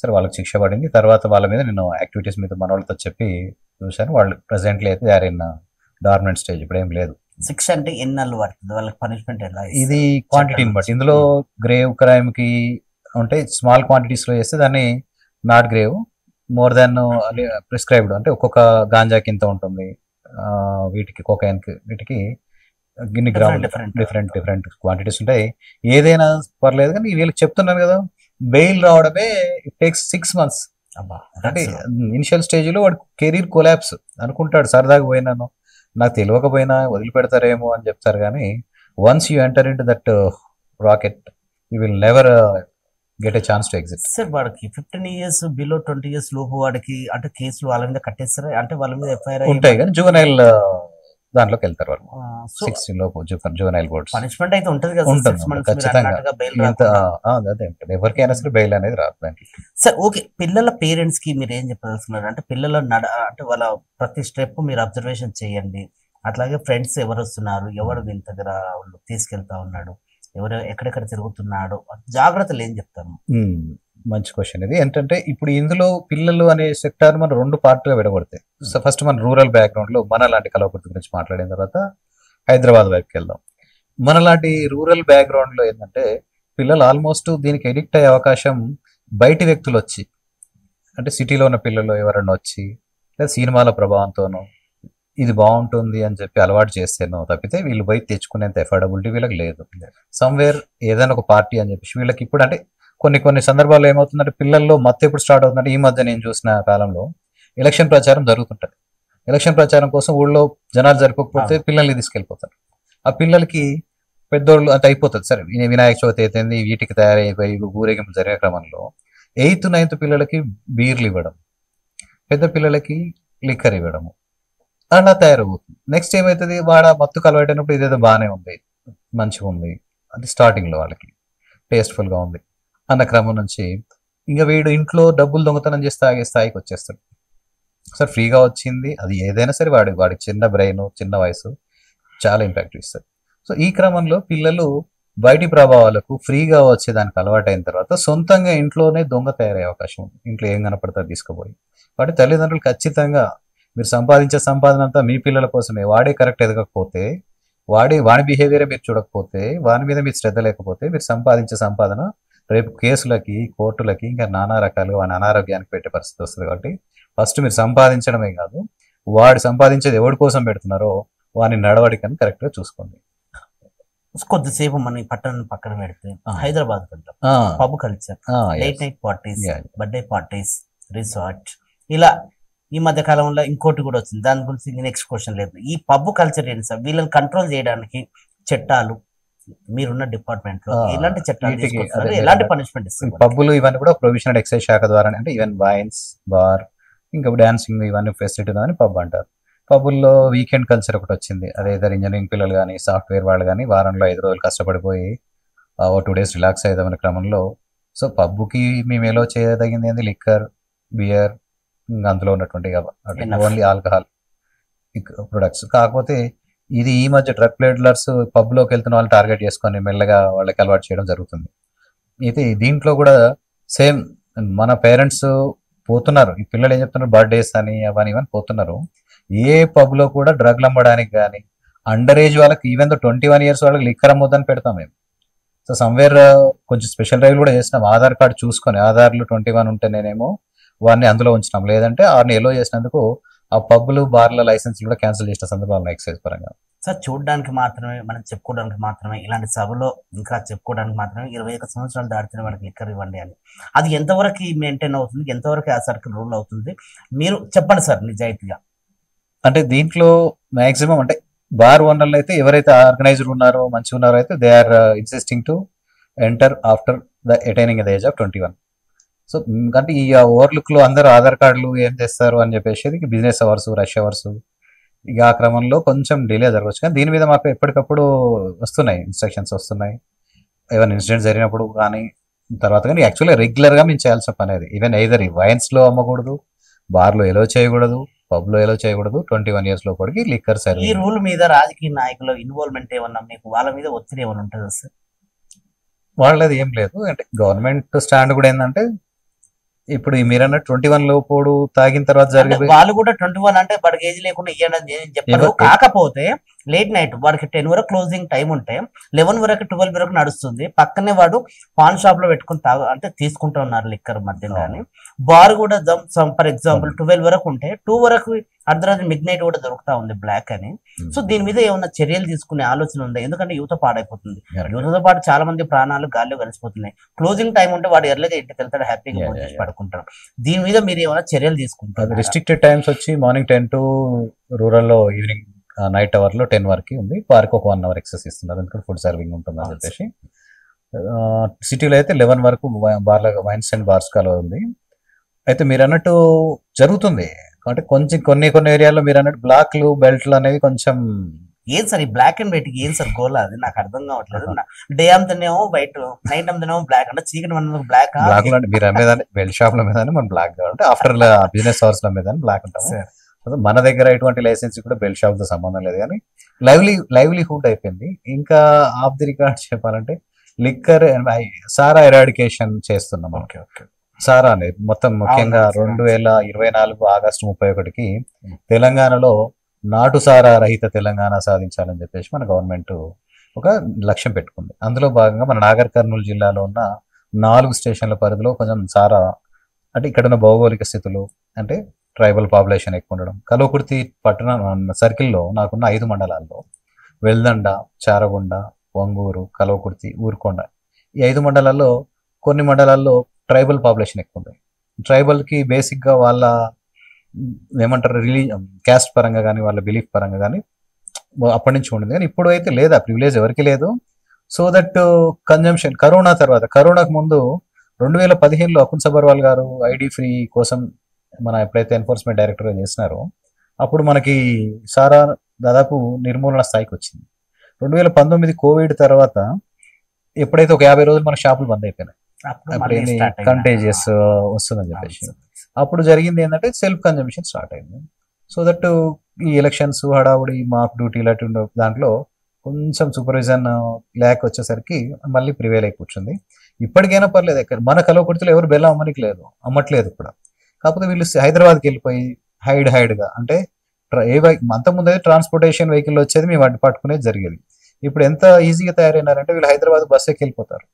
సరే వాళ్ళకి శిక్ష పడింది. తర్వాత వాళ్ళ మీద నేను యాక్టివిటీస్ మీద మన వాళ్ళతో చెప్పి చూశాను. వాళ్ళు ప్రెసెంట్లీ అయితే they are in dormant stage, ఇప్పుడు ఏం లేదు. శిక్ష అంటే ఎన్నాళ్ళు పడుతుంది వాళ్ళకి, పనిష్మెంట్ ఎలా? ఇది క్వాంటిటీని బట్టి, ఇందులో గ్రేవ్ క్రైమ్ కి అంటే స్మాల్ క్వాంటిటీస్ లో చేస్తే దాన్ని not grave, more than prescribed అంటే ఒక్కొక్క గాంజాకి ఇంత ఉంటుంది, వీటికి కొకైన్ వీటికి ఇన్ని గ్రాములు డిఫరెంట్ క్వాంటిటీస్ ఉంటాయి. ఏదైనా పర్లేదు, కానీ వీళ్ళకి చెప్తున్నాను కదా, బెయిల్ రావడమే ఇట్ టేక్స్ 6 months. అంటే ఇనిషియల్ స్టేజ్ లో వాడు కెరీర్ కొలాప్స్ అనుకుంటాడు, సరదాగా పోయినాను, నాకు తెలియకపోయినా వదిలిపెడతారేమో అని చెప్తారు. కానీ once you enter in to that rocket you will never get a chance to exit. Sir వాడికి 15 years బిలో 20 years లోపు వాడికి అంటే కేసులు వాళ్ళ మీద కట్టేస్తారా, అంటే వాళ్ళ మీద ఎఫ్ఐఆర్ ఉంటాయి, కానీ జువెనైల్ దాంట్లోకి వెళ్తారు వాళ్ళు. 16 లోపు జువెనైల్ బోర్డ్స్ పనిష్మెంట్ అయితే ఉంటుంది కదా, ఖచ్చితంగా. అదే ఎవరికైనా సరే బెయిల్ అనేది రాదు దాంట్లో. సార్ ఓకే, పిల్లల పేరెంట్స్ కి మీరు ఏం చెప్పదలుచుకున్నారు అంటే, పిల్లల అంటే వాళ్ళ ప్రతి స్టెప్ మీరు అబ్జర్వేషన్ చేయండి, అట్లాగే ఫ్రెండ్స్ ఎవరు వస్తున్నారు, ఎవరు వీళ్ళ దగ్గర తీసుకెళ్తా ఉన్నాడు, ఎవరు ఎక్కడెక్కడ తిరుగుతున్నాడు, జాగ్రత్తలు ఏం చెప్తాను? మంచి క్వశ్చన్ ఇది. ఏంటంటే ఇప్పుడు ఇందులో పిల్లలు అనే సెక్టార్ మనం 2 పార్ట్గా విడగొడతాయి. సో ఫస్ట్ మన రూరల్ బ్యాక్గ్రౌండ్ లో మన లాంటి కలవకుర్తి గురించి మాట్లాడిన తర్వాత హైదరాబాద్ వైపుకి వెళ్దాం. మన లాంటి రూరల్ బ్యాక్గ్రౌండ్ లో ఏంటంటే పిల్లలు ఆల్మోస్ట్ దీనికి ఎడిక్ట్ అయ్యే అవకాశం బయటి వ్యక్తులు వచ్చి, అంటే సిటీలో ఉన్న పిల్లలు ఎవరన్నా వచ్చి లేదా సినిమాల ప్రభావంతోనో ఇది బాగుంటుంది అని చెప్పి అలవాటు చేస్తేనో తప్పితే వీళ్ళు బయట తెచ్చుకునేంత ఎఫోర్డబిలిటీ వీళ్ళకి లేదు. సమ్వేర్ ఏదైనా ఒక పార్టీ అని చెప్పేసి వీళ్ళకి ఇప్పుడు అంటే కొన్ని సందర్భాల్లో ఏమవుతుందంటే పిల్లల్లో మత్తు ఎప్పుడు స్టార్ట్ అవుతుందంటే, ఈ మధ్య నేను చూసిన కాలంలో ఎలక్షన్ ప్రచారం జరుగుతుంటది. ఎలక్షన్ ప్రచారం కోసం ఊళ్ళో జనాలు జరగకపోతే పిల్లల్ని తీసుకెళ్ళిపోతారు. ఆ పిల్లలకి పెద్దోళ్ళు అంత అయిపోతుంది. సరే వినాయక చవితి అయితేంది, వీటికి తయారైపోయి ఊరేగింపు జరిగే క్రమంలో 8th 9th పిల్లలకి బీర్లు ఇవ్వడం, పెద్ద పిల్లలకి లిక్కర్ ఇవ్వడము, అలా తయారవుతుంది. నెక్స్ట్ ఏమవుతుంది, వాడు మత్తుకు అలవాటైనప్పుడు ఇదేదో బాగానే ఉంది, మంచిగా ఉంది, అది స్టార్టింగ్లో వాళ్ళకి టేస్ట్ఫుల్గా ఉంది అన్న క్రమం నుంచి ఇంకా వీడు ఇంట్లో డబ్బులు దొంగతనం చేసి తాగే స్థాయికి వచ్చేస్తాడు. సార్ ఫ్రీగా వచ్చింది అది ఏదైనా సరే వాడికి చిన్న బ్రెయిన్, చిన్న వయసు చాలా ఇంపాక్ట్ ఇస్తుంది. సో ఈ క్రమంలో పిల్లలు బయటి ప్రభావాలకు ఫ్రీగా వచ్చేదానికి అలవాటైన తర్వాత సొంతంగా ఇంట్లోనే దొంగ తయారయ్యే అవకాశం ఉంది. ఇంట్లో ఏం కనపడతా తీసుకుపోయి వాటి తల్లిదండ్రులు ఖచ్చితంగా మీరు సంపాదించే సంపాదన అంతా మీ పిల్లల కోసమే, వాడే కరెక్ట్ ఎదగకపోతే, వాడి బిహేవియరే మీరు చూడకపోతే, వాని మీద మీరు శ్రద్ధ లేకపోతే మీరు సంపాదించే సంపాదన రేపు కేసులకి, కోర్టులకి, ఇంకా నానా రకాలుగా వాని అనారోగ్యానికి పెట్టే పరిస్థితి వస్తుంది. కాబట్టి ఫస్ట్ మీరు సంపాదించడమే కాదు, వాడు సంపాదించేది ఎవరి కోసం పెడుతున్నారో వాని నడవడికని కరెక్ట్గా చూసుకోండి. కొద్దిసేపు మన ఈ పట్టణం పక్కన పెడితే హైదరాబాద్ కంటాం, pub culture, late night parties, birthday parties, resort, ఇలా ఈ మధ్య కాలంలో ఇంకోటి కూడా వచ్చింది. దాని గురించి నెక్స్ట్ క్వశ్చన్ లేదు. ఈ పబ్ కల్చర్ ఏంటి సార్? వీళ్ళని కంట్రోల్ చేయడానికి చట్టాలు మీరున్న డిపార్ట్మెంట్ లో ఎలాంటి చట్టాలు తీసుకొస్తారు? ఎలాంటి పనిష్మెంట్ ఇస్తారు? పబ్బులు ఇవన్నీ కూడా ప్రొవిజనల్ ఎక్సైజ్ శాఖ ద్వారా, అంటే ఈవెన్ వైన్స్, బార్, ఇంకా డాన్సింగ్ ఇవన్నీ ఫెసిలిటీ అని పబ్ అంటారు. పబ్బుల్లో వీకెండ్ కల్చర్ ఒకటి వచ్చింది. అదే ఇద్దరు ఇంజనీరింగ్ పిల్లలు కానీ సాఫ్ట్వేర్ వాళ్ళు కానీ వారంలో 5 రోజులు కష్టపడిపోయి 2 days రిలాక్స్ అయ్యేదామనే క్రమంలో సో పబ్కి మేము ఎలా చేయదగింది ఏంది, లిక్కర్, బియర్, అందులో ఉన్నటువంటి ఓన్లీ ఆల్కహాల్ ప్రొడక్ట్స్. కాకపోతే ఇది ఈ మధ్య డ్రగ్ ప్లేడ్లర్స్ పబ్లోకి వెళ్తున్న వాళ్ళు టార్గెట్ చేసుకొని మెల్లగా వాళ్ళకి అలవాటు చేయడం జరుగుతుంది. అయితే దీంట్లో కూడా సేమ్ మన పేరెంట్స్ పోతున్నారు, ఈ పిల్లలు ఏం చెప్తున్నారు, బర్త్డేస్ అని అవన్నీ ఇవన్నీ పోతున్నారు. ఏ పబ్లో కూడా డ్రగ్లు అమ్మడానికి కానీ అండర్ ఏజ్ వాళ్ళకి ఈవెన్ 21 years వాళ్ళకి లిక్కర్ అమ్మొద్దని పెడతాం మేము. సో సమ్వేర్ కొంచెం స్పెషల్ డ్రైవ్ కూడా చేసినాం. ఆధార్ కార్డు చూసుకొని ఆధార్లు 21 ఉంటే నేనేమో వారిని అందులో ఉంచినాం, లేదంటే వారిని ఎలో చేసినందుకు ఆ పబ్బులు, బార్ల లైసెన్స్ కూడా క్యాన్సిల్ చేసిన సందర్భాలు ఎక్సైజ్ పరంగా. సార్ చూడడానికి మాత్రమే, మనం చెప్పుకోవడానికి మాత్రమే, ఇలాంటి సభలో ఇంకా చెప్పుకోవడానికి మాత్రమే 21 సంవత్సరాలు దాటితే మనకి లిక్కర్ ఇవ్వండి అని, అది ఎంతవరకు మెయింటైన్ అవుతుంది, ఎంతవరకు ఆ సర్కిల్ రూల్ అవుతుంది? మీరు చెప్పండి సార్ నిజాయితీగా. అంటే దీంట్లో మాక్సిమం అంటే బార్ ఓనర్లు అయితే ఎవరైతే ఆర్గనైజర్ ఉన్నారో మంచిగా ఉన్నారో అయితే they are insisting to enter after the attaining the age of 21. So అంటే ఈ ఓవర్లుక్ లో అందరూ ఆధార్ కార్డులు ఏం చేస్తారు అని చెప్పేసి బిజినెస్ అవర్స్, రష్ అవర్స్, ఇక ఆ క్రమంలో కొంచెం డిలే జరగవచ్చు. కానీ దీని మీద మాకు ఎప్పటికప్పుడు వస్తున్నాయి ఇన్స్ట్రక్షన్స్ వస్తున్నాయి, ఏమైనా ఇన్సిడెంట్ జరిగినప్పుడు కానీ తర్వాత. కానీ యాక్చువల్గా రెగ్యులర్గా మేము చేయాల్సిన పని అది. ఈవెన్ ఐదర్ వైన్స్లో అమ్మకూడదు, బార్లో ఎలో చేయకూడదు, పబ్లో ఎలో చేయకూడదు, 21 years లోపలికి లిక్కర్ సర్వీస్. ఈ రూల్ మీద రాజకీయ నాయకుల ఇన్వాల్వ్మెంట్ ఏమన్నా మీకు వాళ్ళ మీద ఒత్తిడి ఏమైనా ఉంటుంది సార్? వాళ్ళది ఏం లేదు. అంటే గవర్నమెంట్ స్టాండ్ కూడా ఏంటంటే ఇప్పుడు మీరన్న 21 లోపు తాగిన తర్వాత జరిగే వాళ్ళు కూడా 21 అంటే వాడికి ఏజ్ లేకుండా ఇవ్వండి అని చెప్పారు. కాకపోతే లేట్ నైట్ వాడికి 10 వరకు క్లోజింగ్ టైం ఉంటే 11 వరకు 12 వరకు నడుస్తుంది. పక్కనే వాడు పాన్ షాప్ లో పెట్టుకుని అంటే తీసుకుంటూ ఉన్నారు లిక్కర్ మధ్య. కానీ బార్ కూడా ఫర్ ఎగ్జాంపుల్ 12 వరకు ఉంటే 2 వరకు అర్ధరాత్రి మిడ్ నైట్ కూడా దొరుకుతా ఉంది బ్లాక్ అని. సో దీని మీద ఏమన్నా చర్యలు తీసుకునే ఆలోచన ఉందా? ఎందుకంటే యువత పాడైపోతుంది, యువతతో పాటు చాలా మంది ప్రాణాలు గాల్లో కలిసిపోతున్నాయి. క్లోజింగ్ టైం ఉంటే వాడు ఎర్లీగా ఇంటికి వెళ్తాడు, హ్యాపీగా భోజనం పడుకుంటాడు. దీని మీద మీరు ఏమైనా చర్యలు తీసుకుంటారు? రిస్ట్రిక్టెడ్ టైమ్స్ వచ్చి మార్నింగ్ 10 to రూరల్లో ఈవినింగ్ నైట్ అవర్లో 10 వరకు ఉంది. పార్క్ ఒక 1 hour ఎక్సెస్ ఇస్తున్నారు, ఎందుకంటే ఫుడ్ సర్వింగ్ ఉంటుందని చెప్పేసి. సిటీలో అయితే 11 వరకు బార్ల వైన్స్ అండ్ బార్స్ కాలో ఉంది. అయితే మీరు అన్నట్టు జరుగుతుంది. అంటే కొంచెం కొన్ని ఏరియాలో మీరు అన్నట్టు బ్లాక్లు, బెల్ట్లు అనేవి కొంచెం ఏం సార్ ఈ బ్లాక్ అండ్ వైట్ ఏం సార్ గోల్? అది నాకు అర్థం కావట్లేదు. డే అంతనేమో వైట్, నైట్ అంతనేమో బ్లాక్. అంటే చీకటి మన బ్లాక్ అంటే మీరు అమ్మేదాన్ని బెల్ట్ షాప్ల మీద మనం బ్లాక్ కావాలంటే ఆఫ్టర్ బిజినెస్ అవర్స్ ల మీద బ్లాక్ ఉంటాము. మన దగ్గర ఎటువంటి లైసెన్స్ కూడా బెల్ట్ షాప్ తో సంబంధం లేదు. కానీ లైవ్లీహుడ్ అయిపోయింది. ఇంకా ఆఫ్ ది రికార్డ్ చెప్పాలంటే లిక్కర్ సారా ఎరాడికేషన్ చేస్తున్నాం. సారా అనేది మొత్తం ముఖ్యంగా 2024 ఆగస్టు 31కి తెలంగాణలో నాటు సారా రహిత తెలంగాణ సాధించాలని చెప్పేసి మన గవర్నమెంట్ ఒక లక్ష్యం పెట్టుకుంది. అందులో భాగంగా మన నాగర్ కర్నూలు జిల్లాలో ఉన్న 4 స్టేషన్ల పరిధిలో కొంచెం సారా అంటే ఇక్కడ ఉన్న భౌగోళిక స్థితులు అంటే ట్రైబల్ పాపులేషన్ ఎక్కువ ఉండడం, కల్వకుర్తి పట్టణ సర్కిల్లో నాకున్న 5 మండలాల్లో వెల్దండ, చారగొండ, వంగూరు, కల్వకుర్తి, ఊరుకొండ ఈ 5 మండలాల్లో కొన్ని మండలాల్లో ట్రైబల్ పాపులేషన్ ఎక్కువ ఉంది. ట్రైబల్కి బేసిక్గా వాళ్ళ ఏమంటారు క్యాస్ట్ పరంగా కానీ వాళ్ళ బిలీఫ్ పరంగా కానీ అప్పటి నుంచి ఉండింది. కానీ ఇప్పుడు అయితే లేదు, ఆ ప్రివిలేజ్ ఎవరికి లేదు. సో దట్ కన్జంప్షన్ కరోనా తర్వాత, కరోనాకు ముందు 2015లో అకున్ సబర్వాల్ గారు ఐడి ఫ్రీ కోసం మన ఎప్పుడైతే ఎన్ఫోర్స్మెంట్ డైరెక్టర్గా చేసినారో అప్పుడు మనకి సారా దాదాపు నిర్మూలన స్థాయికి వచ్చింది. 2019 కోవిడ్ తర్వాత ఎప్పుడైతే ఒక 50 రోజులు మన షాపులు బంద్ అయిపోయినాయి, అప్పుడు ఏంది కంటేజియస్ వస్తుందని చెప్పేసి అప్పుడు జరిగింది ఏంటంటే సెల్ఫ్ కన్జంప్షన్ స్టార్ట్ అయింది. సో దట్ ఈ ఎలక్షన్స్ హడావుడి మాక్ డ్యూటీ ఇలాంటి దాంట్లో కొంచెం సూపర్విజన్ ల్యాక్ వచ్చేసరికి మళ్ళీ ప్రివేల్ అయి కూర్చుంది. ఇప్పటికైనా పర్లేదు, ఎక్కడ మన కల్వకుర్తిలో ఎవరు బెల్లం అమ్మట్లేదు కూడా. కాకపోతే వీళ్ళు హైదరాబాద్కి వెళ్ళిపోయి హైడ్గా అంటే అంతకుముందు అయితే ట్రాన్స్పోర్టేషన్ వెహికల్ వచ్చేది మేము వాటిని పట్టుకునేది జరిగేది. ఇప్పుడు ఎంత ఈజీగా తయారైనారంటే వీళ్ళు హైదరాబాద్ బస్ ఎక్కి వెళ్ళిపోతారు.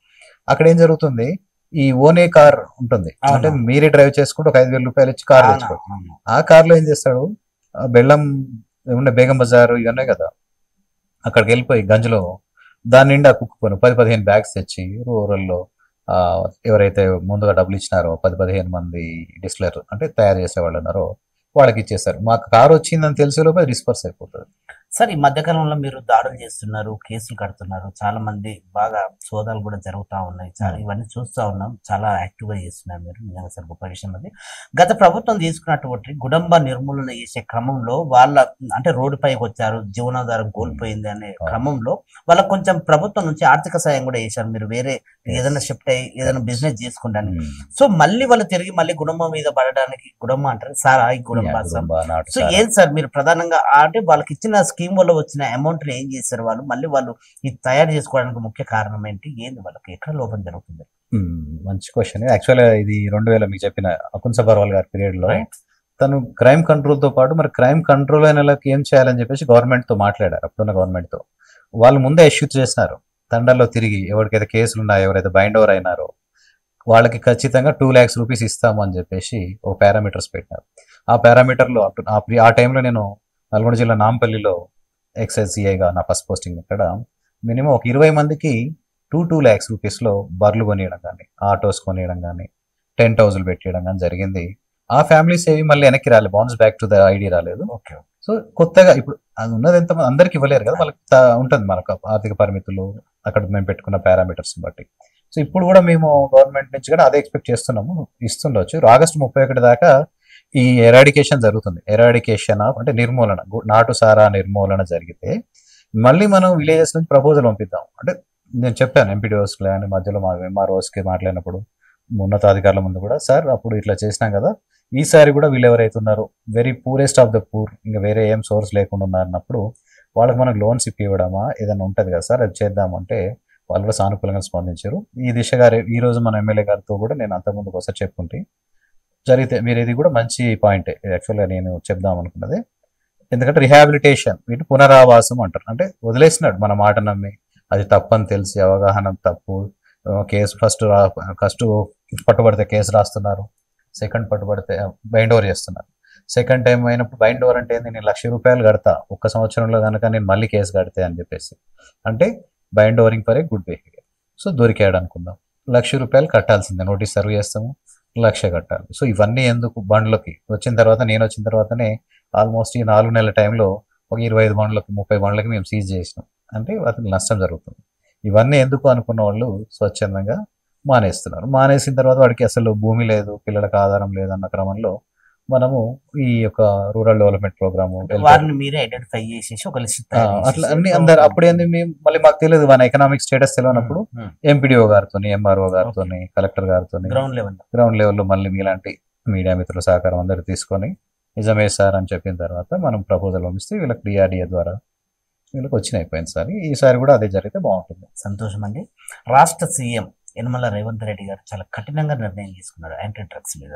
అక్కడ ఏం జరుగుతుంది, ఈ ఓనే కార్ ఉంటుంది అంటే మీరే డ్రైవ్ చేసుకుంటూ ఒక 5,000 రూపాయలు ఇచ్చి కార్ తెచ్చుకోవాలి. ఆ కార్లో ఏం చేస్తాడు, బెల్లం ఏమన్నా బేగం బజార్ ఇవన్నీ కదా, అక్కడికి వెళ్ళిపోయి గంజలో దాని నిండా కుక్కుపోను 10-15 బ్యాగ్స్ తెచ్చి రూరల్లో ఎవరైతే ముందుగా డబ్బులు ఇచ్చినారో 10-15 మంది డిస్టిలర్ అంటే తయారు చేసే వాళ్ళు ఉన్నారో వాళ్ళకి ఇచ్చేస్తారు. మాకు కారు వచ్చిందని తెలిసే లోపల డిస్పర్స్ అయిపోతుంది. సార్, ఈ మధ్యకాలంలో మీరు దాడులు చేస్తున్నారు, కేసులు కడుతున్నారు, చాలా మంది బాగా సోదాలు కూడా జరుగుతూ ఉన్నాయి. ఇవన్నీ చూస్తూ ఉన్నాం, చాలా యాక్టివ్గా చేస్తున్నారు మీరు. నిజంగా సార్ గొప్ప విషయం అది. గత ప్రభుత్వం తీసుకున్నటువంటి కుటుంబ నిర్మూలన చేసే క్రమంలో వాళ్ళ అంటే రోడ్డుపైకి వచ్చారు, జీవనాధారం కోల్పోయింది అనే క్రమంలో వాళ్ళకు కొంచెం ప్రభుత్వం నుంచి ఆర్థిక సాయం కూడా చేశారు. మీరు వేరే ఏదైనా షిఫ్ట్ అయ్యి ఏదైనా బిజినెస్ చేసుకుంటానికి, సో మళ్ళీ వాళ్ళు తిరిగి మళ్ళీ గుడుంబ మీద పడడానికి, గుడుంబ అంటారు సార్, ఈ గుడుంబ. సో ఏం సార్ మీరు ప్రధానంగా అంటే వాళ్ళకి ఇచ్చిన స్కీమ్ వల్ల వచ్చిన అమౌంట్ ఏం చేశారు వాళ్ళు, మళ్ళీ వాళ్ళు ఇది తయారు చేసుకోవడానికి ముఖ్య కారణం ఏంటి, ఏంది వాళ్ళకి ఎక్కడ లోపం జరుగుతుంది? మంచి క్వశ్చన్. యాక్చువల్గా ఇది 2000 మీకు చెప్పిన అకున్ సబర్వాల్ గారి పీరియడ్ లో తను క్రైమ్ కంట్రోల్ తో పాటు మరి క్రైమ్ కంట్రోల్ అయిన వాళ్ళకి ఏం చేయాలని చెప్పేసి గవర్నమెంట్ తో మాట్లాడారు. అప్పుడున్న గవర్నమెంట్ తో వాళ్ళు ముందే ఇష్యూ చేసినారు. తండాల్లో తిరిగి ఎవరికైతే కేసులు ఉన్నాయో, ఎవరైతే బైండ్ ఓవర్ అయినారో వాళ్ళకి ఖచ్చితంగా 2 lakhs రూపీస్ ఇస్తాము అని చెప్పేసి ఒక పారామీటర్స్ పెట్టినారు. ఆ పారామీటర్లో ఆ టైంలో నేను నల్గొండ జిల్లా నాంపల్లిలో ఎక్సైజ్సిఐగా నా ఫస్ట్ పోస్టింగ్. ఇక్కడ మినిమం ఒక 20 మందికి 2 lakhs రూపీస్లో బర్లు కొనియడం కానీ, ఆటోస్ కొనియడం కానీ, టెంట్ హౌస్లు పెట్టియడం కానీ జరిగింది. ఆ ఫ్యామిలీస్ ఏవి మళ్ళీ వెనక్కి రాలేదు, bounce back to the ID రాలేదు. సో కొత్తగా ఇప్పుడు అది ఉన్నది ఎంత అందరికి ఇవ్వలేరు కదా, వాళ్ళకి ఉంటుంది మనకు ఆర్థిక పరిమితులు, అక్కడ మేము పెట్టుకున్న పారామీటర్స్ బట్టి. సో ఇప్పుడు కూడా మేము గవర్నమెంట్ నుంచి కూడా అదే ఎక్స్పెక్ట్ చేస్తున్నాము, ఇస్తుండొచ్చు. ఆగస్టు 31 దాకా ఈ ఎరాడికేషన్ జరుగుతుంది. ఎరాడికేషన్ ఆఫ్ అంటే నిర్మూలన, నాటు సారా నిర్మూలన జరిగితే మళ్ళీ మనం విలేజెస్ నుంచి ప్రపోజల్ పంపిద్దాం. అంటే నేను చెప్పాను ఎంపీడీఓస్ కానీ మధ్యలో మా ఎంఆర్ఓస్కి మాట్లాడినప్పుడు ఉన్నతాధికారుల ముందు కూడా, సార్ అప్పుడు ఇట్లా చేసినాం కదా, ఈసారి కూడా వీళ్ళు ఎవరైతే ఉన్నారో very poorest of the poor, ఇంకా వేరే ఏం సోర్స్ లేకుండా ఉన్నారన్నప్పుడు వాళ్ళకి మనకు లోన్స్ ఇవ్వడమా ఏదైనా ఉంటుంది కదా సార్, అది చేద్దామంటే వాళ్ళు కూడా సానుకూలంగా స్పందించారు. ఈ దిశగా ఈ రోజు మన ఎమ్మెల్యే గారితో కూడా నేను అంతకుముందు ఒకసారి చెప్పుకుంటే జరిగితే మీరు ఇది కూడా మంచి పాయింటే యాక్చువల్గా నేను చెప్దాం అనుకున్నది. ఎందుకంటే రిహాబిలిటేషన్, వీటి పునరావాసం అంటారు. అంటే వదిలేసినాడు మన మాట నమ్మి, అది తప్పని తెలిసి అవగాహన తప్పు, కేసు ఫస్ట్ పట్టుబడితే కేసు రాస్తున్నారు, సెకండ్ పట్టుబడితే బైండ్ ఓవర్ చేస్తున్నారు. సెకండ్ టైం అయినప్పుడు బైండ్ ఓవర్ అంటే నేను 1,00,000 రూపాయలు కడతా ఒక్క సంవత్సరంలో కనుక నేను మళ్ళీ కేసు కడితే అని చెప్పేసి, అంటే bind overing for a good behaviour. So దొరికాడు అనుకుందాం, 1,00,000 రూపాయలు కట్టాల్సిందే, నోటీస్ సర్వ్ చేస్తాము, 1,00,000 కట్టాలి. సో ఇవన్నీ ఎందుకు, బండ్లకి వచ్చిన తర్వాత నేను వచ్చిన తర్వాతనే ఆల్మోస్ట్ ఈ 4 నెలల టైంలో ఒక 25 బండ్లకి 30 బండ్లకి మేము సీజ్ చేసినాం. అంటే అతనికి నష్టం జరుగుతుంది. ఇవన్నీ ఎందుకు అనుకున్న వాళ్ళు స్వచ్ఛందంగా మానేస్తున్నారు. మానేసిన తర్వాత వాడికి అసలు భూమి లేదు, పిల్లలకు ఆధారం లేదన్న క్రమంలో మనము ఈ యొక్క రూరల్ డెవలప్మెంట్ ప్రోగ్రాము వారిని మీరే ఐడెంటిఫై చేసేసి ఒక లిస్ట్ అట్లా అన్ని అందరు అప్పుడేంది మేము మళ్ళీ మాకు తెలియదు, మన ఎకనామిక్ స్టేటస్ తెలియనప్పుడు ఎంపీడీఓ గారితో, ఎంఆర్ఓ గారితో, కలెక్టర్ గారితో గ్రౌండ్ లెవెల్లో మళ్ళీ మీలాంటి మీడియా మిత్రుల సహకారం అందరూ తీసుకొని నిజమే సార్ అని చెప్పిన తర్వాత మనం ప్రపోజల్ పంపిస్తే వీళ్ళకి డిఆర్డిఏ ద్వారా వీళ్ళకి అయిపోయింది సార్. ఈసారి కూడా అదే జరిగితే బాగుంటుంది. సంతోషం అండి. రాష్ట్ర సీఎం యనమల రేవంత్ రెడ్డి గారు చాలా కఠినంగా నిర్ణయం తీసుకున్నారు యాంటీ డ్రగ్స్ మీద.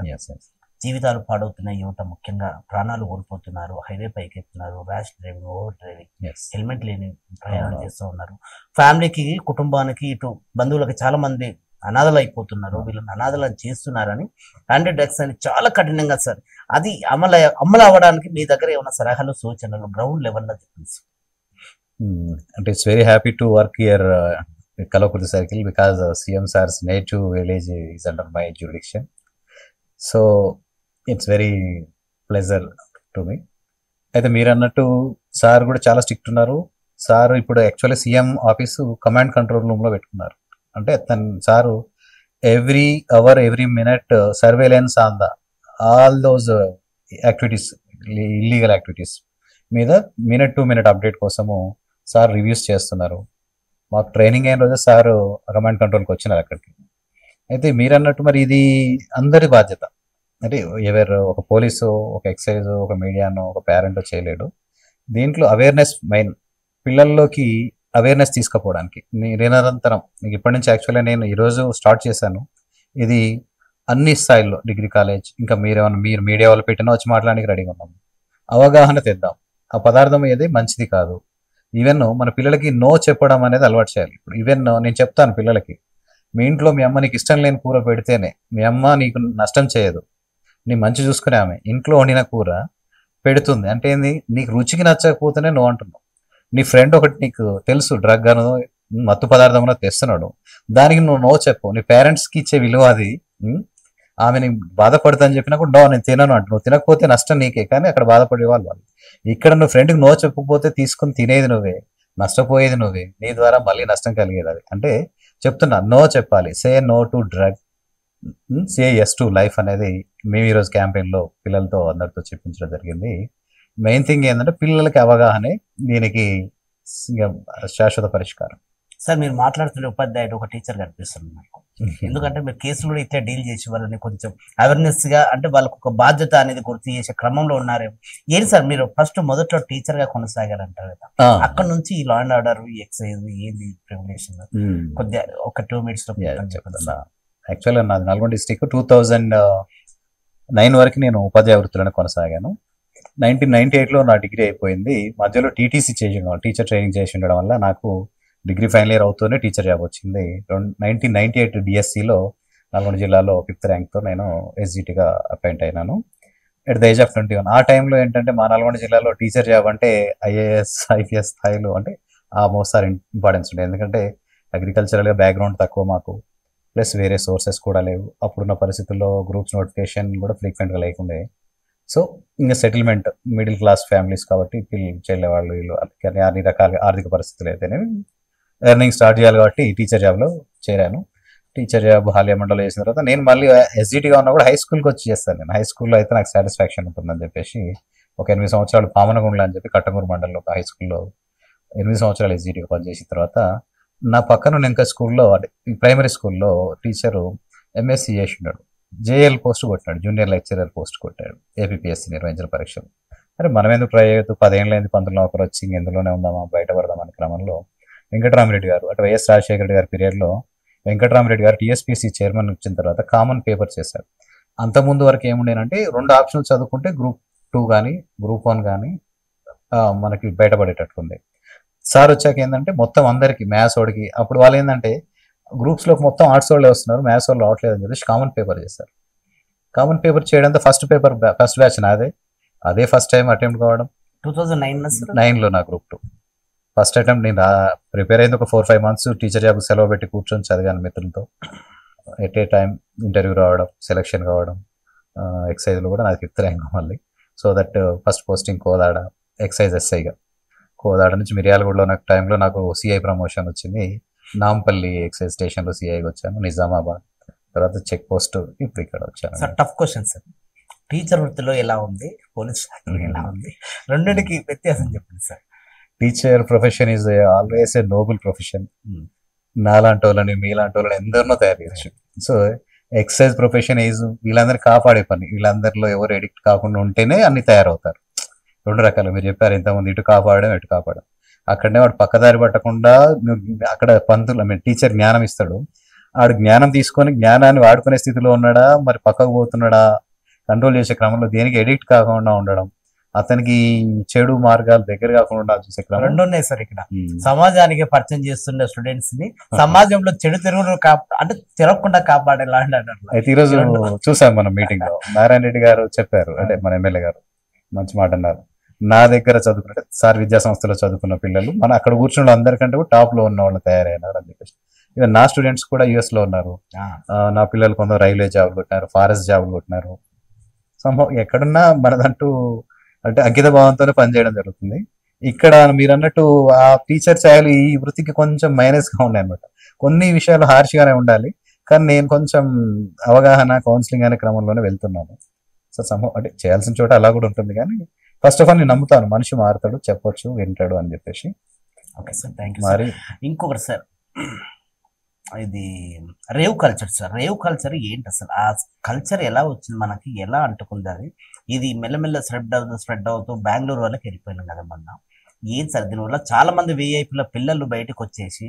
జీవితాలు పాడవుతున్న యువత ముఖ్యంగా ప్రాణాలు కోల్పోతున్నారు, హైవే పైకి ఎక్కుతున్నారు, rash driving, over driving, helmet లేని ప్రయాణం చేస్తూ ఉన్నారు. ఫ్యామిలీకి, కుటుంబానికి, ఇటు బంధువులకి చాలా మంది అనాథలు అయిపోతున్నారు, వీళ్ళని అనాథలను చేస్తున్నారని యాంటీ డ్రగ్స్ అని చాలా కఠినంగా సార్ అది అమలు అవ్వడానికి మీ దగ్గర ఏమైనా సలహాలు సూచనలు గ్రౌండ్ లెవెల్లో చెప్పండి సార్. అంటే it's very happy to work here Kalwakurthy circle because CM sir's native village is under my jurisdiction. So it's very pleasure to me. అయితే మీరు అన్నట్టు సార్ కూడా చాలా స్ట్రిక్ట్ ఉన్నారు. సార్ ఇప్పుడు actually CM office command control రూమ్లో పెట్టుకున్నారు. అంటే sir every hour every minute surveillance on the all those activities, illegal activities మీద మినిట్ టు మినిట్ అప్డేట్ కోసము సార్ రివ్యూస్ చేస్తున్నారు. మాకు ట్రైనింగ్ అయిన రోజు సార్ కమాండ్ కంట్రోల్కి వచ్చినారు అక్కడికి. అయితే మీరు అన్నట్టు మరి ఇది అందరి బాధ్యత. అంటే ఎవరు ఒక పోలీసు, ఒక ఎక్సైజ్, ఒక మీడియానో, ఒక పేరెంట్ చేయలేడు. దీంట్లో అవేర్నెస్ మెయిన్. పిల్లల్లోకి అవేర్నెస్ తీసుకుపోవడానికి నిరంతరం ఇప్పటి నుంచి యాక్చువల్గా నేను ఈరోజు స్టార్ట్ చేశాను. ఇది అన్ని స్థాయిల్లో డిగ్రీ కాలేజ్, ఇంకా మీరు మీడియా వాళ్ళు పెట్టినా వచ్చి మాట్లాడడానికి రెడీగా ఉన్నాము. అవగాహన తెద్దాం. ఆ పదార్థం ఏది మంచిది కాదు. ఈవెన్ మన పిల్లలకి నో చెప్పడం అనేది అలవాటు చేయాలి. ఇప్పుడు ఈవెన్ నేను చెప్తాను పిల్లలకి, మీ ఇంట్లో మీ అమ్మ నీకు ఇష్టం లేని కూర పెడితేనే, మీ అమ్మ నీకు నష్టం చేయదు, నీ మంచి చూసుకునే ఆమె ఇంట్లో వండిన కూర పెడుతుంది అంటే ఏంది, నీకు రుచికి నచ్చకపోతేనే నువ్వు అంటున్నావు. నీ ఫ్రెండ్ ఒకటి నీకు తెలుసు డ్రగ్ అను మత్తు పదార్థం తెస్తున్నాడు, దానికి నువ్వు నో చెప్పు. నీ పేరెంట్స్కి ఇచ్చే విలువ అది. ఆమె బాధపడతా అని చెప్పినా కూడా నో నేను తినను అంటు. నువ్వు తినకపోతే నష్టం నీకే, కానీ అక్కడ బాధపడే వాళ్ళు. ఇక్కడ నువ్వు ఫ్రెండ్కి నో చెప్పకపోతే తీసుకుని తినేది నువ్వే, నష్టపోయేది నువ్వే, నీ ద్వారా మళ్ళీ నష్టం కలిగేది అది. అంటే చెప్తున్నా, నో చెప్పాలి. Say no to drug, say yes to life అనేది మేము ఈరోజు క్యాంపెయిన్లో పిల్లలతో అందరితో చెప్పించడం జరిగింది. మెయిన్ థింగ్ ఏంటంటే పిల్లలకి అవగాహనే దీనికి శాశ్వత పరిష్కారం. సార్ మీరు మాట్లాడుతున్న ఉపాధ్యాయుడు ఒక టీచర్ కనిపిస్తుంది నాకు. ఎందుకంటే మీరు కేసులు కూడా ఇట్లా డీల్ చేసి వాళ్ళని కొంచెం అవేర్నెస్ గా, అంటే వాళ్ళకు ఒక బాధ్యత అనేది గుర్తు చేసే క్రమంలో ఉన్నారేమో. ఏంటి సార్ మీరు ఫస్ట్ మొదట్లో టీచర్ గా కొనసాగారంటారు కదా, అక్కడ నుంచి ఈ లా అండ్ ఆర్డర్, ఈ ఎక్సైజ్, ఏంది రెగ్యులేషన్ కొద్దిగా ఒక 2 minutes లో చెప్తున్నా. యాక్చువల్గా నాది నల్గొండ డిస్టిక్. 2009 వరకు నేను ఉపాధ్యాయ వృత్తిలోనే కొనసాగాను. 1998లో నా డిగ్రీ అయిపోయింది. మధ్యలో టీటీసీ టీచర్ ట్రైనింగ్ చేసి ఉండడం వల్ల నాకు డిగ్రీ ఫైనల్ ఇయర్ అవుతూనే టీచర్ జాబ్ వచ్చింది. 1998 డిఎస్సిలో నల్గొండ జిల్లాలో 5th ర్యాంక్తో నేను ఎస్జిటిగా అపాయింట్ అయినాను ఎట్ ద ఏజ్ ఆఫ్ 21. ఆ టైంలో ఏంటంటే మా నల్గొండ జిల్లాలో టీచర్ జాబ్ అంటే ఐఏఎస్, ఐపీఎస్ స్థాయిలో అంటే ఆ మోస్తారు ఇంపార్టెన్స్ ఉండేది. ఎందుకంటే అగ్రికల్చరల్గా బ్యాక్గ్రౌండ్ తక్కువ మాకు, ప్లస్ వేరే సోర్సెస్ కూడా లేవు. అప్పుడున్న పరిస్థితుల్లో గ్రూప్స్ నోటిఫికేషన్ కూడా ఫ్రీక్వెంట్గా లేకుండే. సో ఇంకా సెటిల్మెంట్ మిడిల్ క్లాస్ ఫ్యామిలీస్ కాబట్టి చెల్లేవాళ్ళు వీళ్ళు అన్ని రకాల ఆర్థిక పరిస్థితులు అయితేనే ఎర్నింగ్ స్టార్ట్ చేయాలి కాబట్టి టీచర్ జాబ్లో చేరాను. టీచర్ జాబ్ హాలియా మండలం చేసిన తర్వాత నేను మళ్ళీ ఎస్జిటిగా ఉన్నా కూడా హై స్కూల్కి వచ్చి చేస్తాను. నేను హై స్కూల్లో అయితే నాకు సాటిస్ఫాక్షన్ ఉంటుందని చెప్పేసి ఒక 8 సంవత్సరాలు పామనగుండ్ల అని చెప్పి కట్టంగూరు మండలంలో ఒక హై స్కూల్లో 8 సంవత్సరాలు ఎస్జిటిగా పనిచేసిన తర్వాత నా పక్కన ఇంకా స్కూల్లో ప్రైమరీ స్కూల్లో టీచరు ఎంఎస్సీ చేసి ఉన్నాడు. జేఎల్ పోస్ట్ కొట్టినాడు, జూనియర్ లెక్చరర్ పోస్ట్ కొట్టాడు ఏపీఎస్సీ నిర్వహించిన పరీక్షలు. అరే మనం ఎందుకు ట్రై చేయొద్దు, 10 ఏళ్ళైంది, 19 ఒకరు వచ్చి ఇందులోనే ఉందామా, బయటపడదామని క్రమంలో వెంకటరామరెడ్డి గారు అంటే వైఎస్ రాజశేఖర రెడ్డి గారి పీరియడ్లో వెంకటరామరెడ్డి గారు టీఎస్పీసీ చైర్మన్ వచ్చిన తర్వాత కామన్ పేపర్ చేశారు. అంతకుముందు వరకు ఏముండేనంటే 2 ఆప్షన్లు చదువుకుంటే గ్రూప్ 2 కానీ గ్రూప్ 1 కానీ మనకి బయటపడేటట్టుంది. సార్ వచ్చాక ఏంటంటే మొత్తం అందరికి మ్యాథ్స్ వాడికి, అప్పుడు వాళ్ళు ఏంటంటే గ్రూప్స్లోకి మొత్తం ఆర్ట్స్ వాళ్ళే వస్తున్నారు, మ్యాథ్స్ వాళ్ళు రావట్లేదు అని చెప్పేసి కామన్ పేపర్ చేశారు. కామన్ పేపర్ చేయడంతో ఫస్ట్ బ్యాచ్ అదే ఫస్ట్ టైం అటెంప్ట్ కావడం 2009లో నా గ్రూప్ 2 ఫస్ట్ అటెంప్ట్. నేను ప్రిపేర్ అయింది ఒక 4-5 months. టీచర్ జాబ్ సెలవు పెట్టి కూర్చొని చదివాను మిత్రులతో. ఎట్ ఏ టైం ఇంటర్వ్యూ రావడం, సెలెక్షన్ కావడం. ఎక్సైజ్లో కూడా నాకు 5th ర్యాంక్ మళ్ళీ. So that first posting Kodad excise ఎస్ఐగా. కోదాడ నుంచి మిర్యాలగూడలో నాకు టైంలో నాకు సిఐ ప్రమోషన్ వచ్చింది. నాంపల్లి ఎక్సైజ్ స్టేషన్లో సిఐకి వచ్చాను. నిజామాబాద్ తర్వాత చెక్ పోస్ట్, ఇప్పుడు ఇక్కడ వచ్చాను. Sir tough question sir, teacher వృత్తిలో ఎలా ఉంది, పోలీస్ శాఖలో ఎలా ఉంది, రెండింటికి వ్యత్యాసం చెప్పండి sir. Teacher profession is always a Nobel profession. నాలాంటి వాళ్ళని మీలాంటి వాళ్ళని ఎందరినో తయారు చేయొచ్చు. సో ఎక్సైజ్ ప్రొఫెషన్ ఈజ్ వీళ్ళందరినీ కాపాడే పని. వీళ్ళందరిలో ఎవరు ఎడిక్ట్ కాకుండా ఉంటేనే అన్ని తయారవుతారు. 2 రకాలు మీరు చెప్పారు ఇంతకుముందు, ఇటు కాపాడడం ఇటు కాపాడడం. అక్కడనే వాడు పక్కదారి పట్టకుండా అక్కడ టీచర్ జ్ఞానం ఇస్తాడు. ఆడు జ్ఞానం తీసుకొని జ్ఞానాన్ని వాడుకునే స్థితిలో ఉన్నాడా, మరి పక్కకు పోతున్నాడా, కంట్రోల్ చేసే క్రమంలో దేనికి ఎడిక్ట్ కాకుండా ఉండడం. అతనికి చెడు మార్గాలు దగ్గర కాకుండా చూసే క్రమం రెండు ఉన్నాయి సార్ ఇక్కడ. సమాజానికి పరిచయం చేస్తున్న స్టూడెంట్స్ ని సమాజంలో చెడు తెరుగులు అంటే తిరగకుండా కాపాడేలా అంటారు. అయితే ఈరోజు చూసాం మనం మీటింగ్ లో నారాయణ రెడ్డి గారు చెప్పారు, అంటే మన ఎమ్మెల్యే గారు మంచి మాట అన్నారు. నా దగ్గర చదువుకున్న సార్ విద్యా సంస్థలో చదువుకున్న పిల్లలు మన అక్కడ కూర్చున్న అందరికంటే కూడా టాప్ లో ఉన్న వాళ్ళు తయారైనారు అని చెప్పేసి. ఇక నా స్టూడెంట్స్ కూడా యుఎస్ లో ఉన్నారు. నా పిల్లలు కొందరు రైల్వే జాబులు కొట్టినారు, ఫారెస్ట్ జాబులు కొట్టినారు. సంభవం ఎక్కడున్నా మనదంటూ అంటే అంకిత భావంతోనే పనిచేయడం జరుగుతుంది. ఇక్కడ మీరు అన్నట్టు ఆ టీచర్ ఛాయలు ఈ వృత్తికి కొంచెం మైనస్ గా ఉన్నాయి అనమాట. కొన్ని విషయాలు హార్ష్ గానే ఉండాలి, కానీ నేను కొంచెం అవగాహన కౌన్సిలింగ్ అనే క్రమంలోనే వెళ్తున్నాను. సో సంభవం అంటే చేయాల్సిన చోట అలా కూడా ఉంటుంది, కానీ ఫస్ట్ ఆఫ్ ఆల్ నేను నమ్ముతాను మనిషి మారుతాడు, చెప్పొచ్చు, వింటాడు అని చెప్పేసి. Okay sir, thank you. మరి ఇంకొకటి సార్, ఇది rave culture sir. Rave culture ఏంటి అసలు? ఆ కల్చర్ ఎలా వచ్చింది మనకి, ఎలా అంటుకుంది అది? ఇది మెల్లమెల్ల స్ప్రెడ్ అవుతూ బెంగళూరు వాళ్ళకి వెళ్ళిపోయినాం కదా మొన్న. ఏం సార్ దీనివల్ల చాలా మంది విఐపీల పిల్లలు బయటకు వచ్చేసి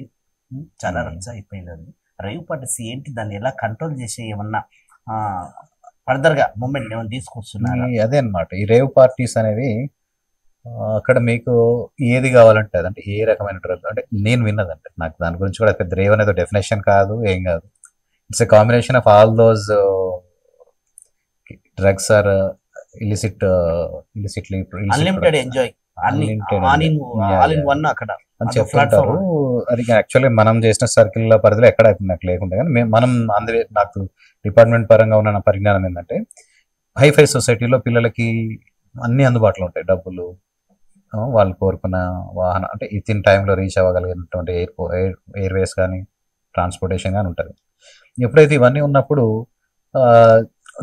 చాలా రచ్చ అయిపోయింది అది. రేవ్ పార్టీస్ ఏంటి, దాన్ని ఎలా కంట్రోల్ చేసి ఏమన్నా ఫర్దర్ గా మూమెంట్ ఏమైనా తీసుకొస్తున్నారు? అదే అనమాట, ఈ రేవ్ పార్టీస్ అనేవి అక్కడ మీకు ఏది కావాలంటే అదంటే ఏ రకమైన డ్రగ్ అంటే నేను విన్నదంటే, నాకు దాని గురించి కూడా పెద్ద రేవ్ అనేది డెఫినేషన్ కాదు, ఏం కాదు. It's a combination of all those drugs are illicitly unlimited enjoy అని చెప్తుంటారు. అది యాక్చువల్లీ మనం చేసిన సర్కిల్ పరిధిలో ఎక్కడ నాకు లేకుండా, కానీ మనం నాకు డిపార్ట్మెంట్ పరంగా ఉన్న పరిజ్ఞానం ఏంటంటే, హైఫై సొసైటీలో పిల్లలకి అన్ని అందుబాటులో ఉంటాయి. డబ్బులు, వాళ్ళు కోరుకున్న వాహనం అంటే ఇన్ టైంలో రీచ్ అవ్వగలిగినటువంటి ఎయిర్వేస్ కానీ ట్రాన్స్పోర్టేషన్ కానీ ఉంటుంది. ఎప్పుడైతే ఇవన్నీ ఉన్నప్పుడు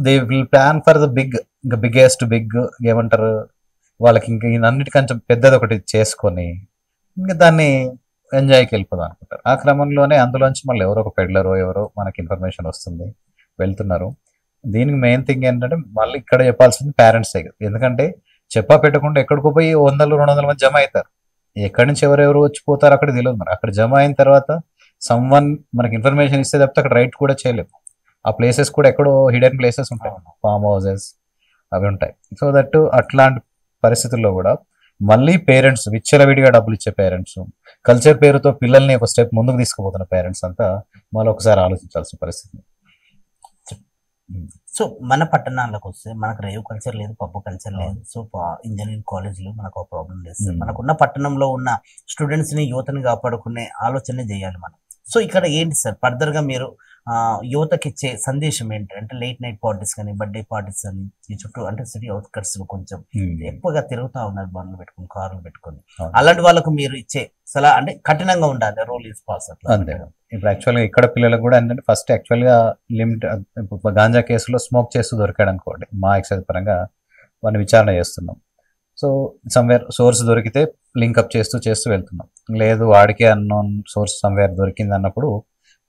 they will plan for the biggest ఏమంటారు వాళ్ళకి, ఇంకా అన్నిటికంటే పెద్దది ఒకటి చేసుకొని ఇంకా దాన్ని ఎంజాయ్కి వెళ్ళిపోదాం అనుకుంటారు. ఆ క్రమంలోనే అందులోంచి మళ్ళీ ఎవరో ఒక పెడ్లరో ఎవరో మనకి ఇన్ఫర్మేషన్ వస్తుంది, వెళ్తున్నారు. దీనికి మెయిన్ థింగ్ ఏంటంటే మళ్ళీ ఇక్కడ చెప్పాల్సింది పేరెంట్సే. ఎందుకంటే చెప్పా పెట్టకుండా ఎక్కడికో పోయి 100-200 మంది జమ అవుతారు. ఎక్కడి నుంచి ఎవరెవరు వచ్చిపోతారు అక్కడ తెలియదు. మరి అక్కడ జమ అయిన తర్వాత సమ్వన్ మనకి ఇన్ఫర్మేషన్ ఇస్తే తప్పితే అక్కడ రైట్ కూడా చేయలేము. ఆ ప్లేసెస్ కూడా ఎక్కడో హిడెన్ ప్లేసెస్ ఉంటాయి, ఫామ్ హౌసెస్ అవి ఉంటాయి. సో దట్ అట్లాంటి పరిస్థితుల్లో కూడా మళ్ళీ పేరెంట్స్, విచ్చలవిడిగా డబ్బులు ఇచ్చే పేరెంట్స్, కల్చర్ పేరుతో పిల్లల్ని ఒక స్టెప్ ముందుకు తీసుకుపోతున్న పేరెంట్స్ అంతా మళ్ళీ ఒకసారి ఆలోచించాల్సిన పరిస్థితి. సో మన పట్టణాలకు వస్తే మనకు రేవ్ కల్చర్ లేదు, పబ్ కల్చర్ లేదు. సో ఇంజనీరింగ్ కాలేజీలో మనకు ప్రాబ్లం లేదు. మనకున్న పట్టణంలో ఉన్న స్టూడెంట్స్ ని, యువతని కాపాడుకునే ఆలోచన చేయాలి మనం. సో ఇక్కడ ఏంటి సార్ ఫర్దర్ గా మీరు యువతకి ఇచ్చే సందేశం ఏంటంటే, లేట్ నైట్ పార్టీస్ కానీ, బర్త్డే పార్టీస్ అని ఈ చుట్టూ అంటే సిటీ అవుట్కట్స్ లో కొంచెం ఎక్కువగా తిరుగుతా ఉన్నారు, బండ్లు పెట్టుకుని, కార్లు పెట్టుకుని. అలాంటి వాళ్ళకు మీరు ఇచ్చే సలహా అంటే కఠినంగా ఉండాలి, రూల్ ఈజ్ పాస్ అట్లా. అంతే. ఇప్పుడు యాక్చువల్గా ఇక్కడ పిల్లలకు కూడా ఏంటంటే ఫస్ట్ యాక్చువల్గా లిమిట్, గాంజా కేసులో స్మోక్ చేస్తూ దొరికాడు అనుకోండి, మా ఎక్సైజ్ పరంగా వాడిని విచారణ చేస్తున్నాం. సో సమ్వేర్ సోర్స్ దొరికితే లింకప్ చేస్తూ వెళ్తున్నాం. లేదు వాడికి అన్నోన్ సోర్స్ సమ్వేర్ దొరికింది అన్నప్పుడు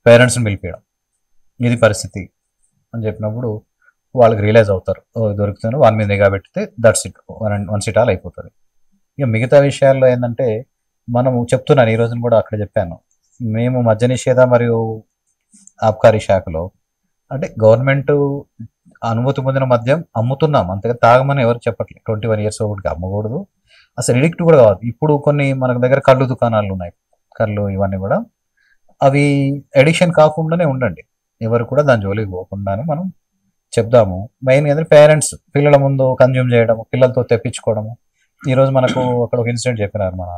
పేరెంట్స్ని పిలిపించడం, ఇది పరిస్థితి అని చెప్పినప్పుడు వాళ్ళకి రియలైజ్ అవుతారు, దొరుకుతాను వాని మీద నిఘా పెడితే that's it, one SIT all అయిపోతుంది. ఇక మిగతా విషయాల్లో ఏంటంటే మనము చెప్తున్నాను, ఈ రోజున కూడా అక్కడ చెప్పాను, మేము మద్య నిషేధ మరియు ఆబ్కారీ శాఖలో అంటే గవర్నమెంట్ అనుమతి పొందిన మద్యం అమ్ముతున్నాం, అంతగా తాగమని ఎవరు చెప్పట్లేదు. 21 years ఒకటికి అమ్మకూడదు, అసలు ఎడిక్ట్ కూడా కాదు. ఇప్పుడు కొన్ని మనకు దగ్గర కళ్ళు దుకాణాలు ఉన్నాయి, కళ్ళు ఇవన్నీ కూడా, అవి ఎడిక్షన్ కాకుండానే ఉండండి, ఎవరు కూడా దాని జోలికి పోకుండానే మనం చెప్దాము. మెయిన్ ఏంటంటే పేరెంట్స్ పిల్లల ముందు కన్జ్యూమ్ చేయడము, పిల్లలతో తెప్పించుకోవడము. ఈరోజు మనకు అక్కడ ఒక ఇన్సిడెంట్ చెప్పినారు మన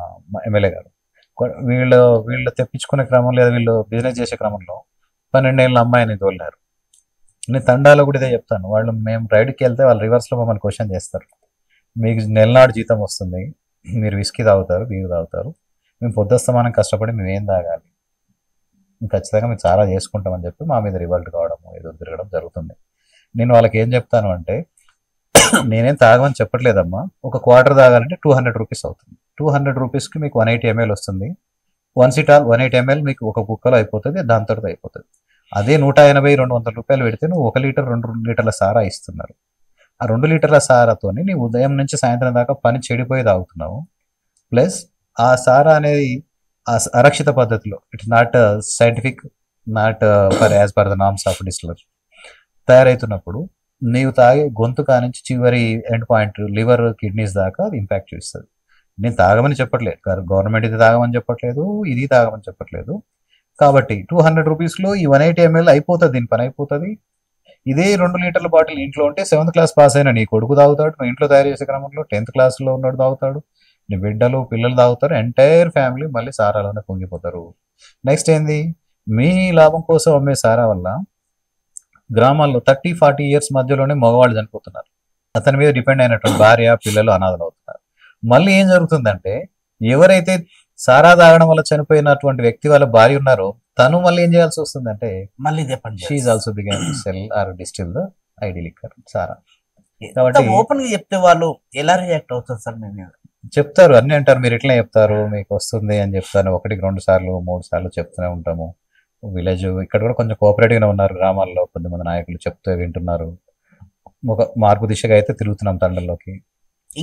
ఎమ్మెల్యే గారు. వీళ్ళు తెప్పించుకునే క్రమంలో లేదా వీళ్ళు బిజినెస్ చేసే క్రమంలో 12 ఏళ్ళ అమ్మాయిని తోలినారు. నేను తండాలో కూడా ఇదే చెప్తాను, వాళ్ళు మేము రైడ్కి వెళ్తే వాళ్ళు రివర్స్లో మమ్మల్ని క్వశ్చన్ చేస్తారు, మీకు నెలనాడు జీతం వస్తుంది, మీరు విస్కీ తాగుతారు, బీరు తాగుతారు, మేము పొద్దుస్తమానం కష్టపడి మేము ఏం తాగాలి, ఖచ్చితంగా మేము చాలా చేసుకుంటామని చెప్పి మా మీద రివల్ట్ కావడం, ఎదురు తిరగడం జరుగుతుంది. నేను వాళ్ళకి ఏం చెప్తాను అంటే, నేనేం తాగమని చెప్పట్లేదమ్మా, ఒక క్వార్టర్ తాగాలంటే 200 రూపీస్ అవుతుంది. 200 రూపీస్కి మీకు 180 ml వస్తుంది. 1 సిట్ ఆల్ 180 ml మీకు ఒక కుక్కలో అయిపోతుంది, దాంతో అయిపోతుంది. అదే 180-200 రూపాయలు పెడితే నువ్వు 1 లీటర్ 2 లీటర్ల సారా ఇస్తున్నారు. ఆ 2 లీటర్ల సారాతోని నీ ఉదయం నుంచి సాయంత్రం దాకా పని చెడిపోయి తాగుతున్నావు. ప్లస్ ఆ సారా అనేది అరక్షిత పద్ధతిలో, it's not scientific, not as per the norms of distiller తయారైతున్నప్పుడు నీవు తాగే గొంతు కానించి చివరి ఎండ్ పాయింట్ లివర్ కిడ్నీస్ దాకా అది ఇంపాక్ట్ చూస్తుంది. నేను తాగమని చెప్పట్లేదు, గవర్నమెంట్ ఇది తాగమని చెప్పట్లేదు, ఇది తాగమని చెప్పట్లేదు. కాబట్టి 200 రూపీస్లో ఈ 180 ml అయిపోతుంది, దీని పని అయిపోతుంది. ఇదే 2 లీటర్ల బాటిల్ ఇంట్లో ఉంటే 7th క్లాస్ పాస్ అయినా నీ కొడుకు తాగుతాడు, నువ్వు ఇంట్లో తయారు చేసే క్రమంలో 10th క్లాస్లో ఉన్నాడు తాగుతాడు, నీ బిడ్డలు పిల్లలు తాగుతారు, ఎంటైర్ ఫ్యామిలీ మళ్ళీ సారాలోనే పొంగిపోతారు. నెక్స్ట్ ఏంది, మీ లాభం కోసం అమ్మే సారా వల్ల గ్రామాల్లో 30-40 ఇయర్స్ మధ్యలోనే మగవాళ్ళు చనిపోతున్నారు. అతని మీద డిపెండ్ అయినటువంటి భార్య పిల్లలు అనాథలు అవుతున్నారు. మళ్ళీ ఏం జరుగుతుందంటే ఎవరైతే సారా తాగడం వల్ల చనిపోయినటువంటి వ్యక్తి వాళ్ళ భార్య ఉన్నారో తను మళ్ళీ ఏం చేయాల్సి వస్తుందంటే మళ్ళీ she also began to sell or distil the ID liquor సారా. కాబట్టి ఓపెన్ గా చెప్తే వాళ్ళు ఎలా రియాక్ట్ అవుతారు సార్? నేను చెప్తారు, అన్ని అంటారు, మీరు ఇట్లా చెప్తారు మీకు వస్తుంది అని చెప్తాను, 1-2 సార్లు 3 సార్లు చెప్తూనే ఉంటాము. విలేజ్ ఇక్కడ కూడా కొంచెం కోఆపరేటివ్ గా ఉన్నారు, గ్రామాల్లో కొంతమంది నాయకులు చెప్తే వింటున్నారు. ఒక మార్పు దిశగా అయితే తిరుగుతున్నాం తండల్లోకి.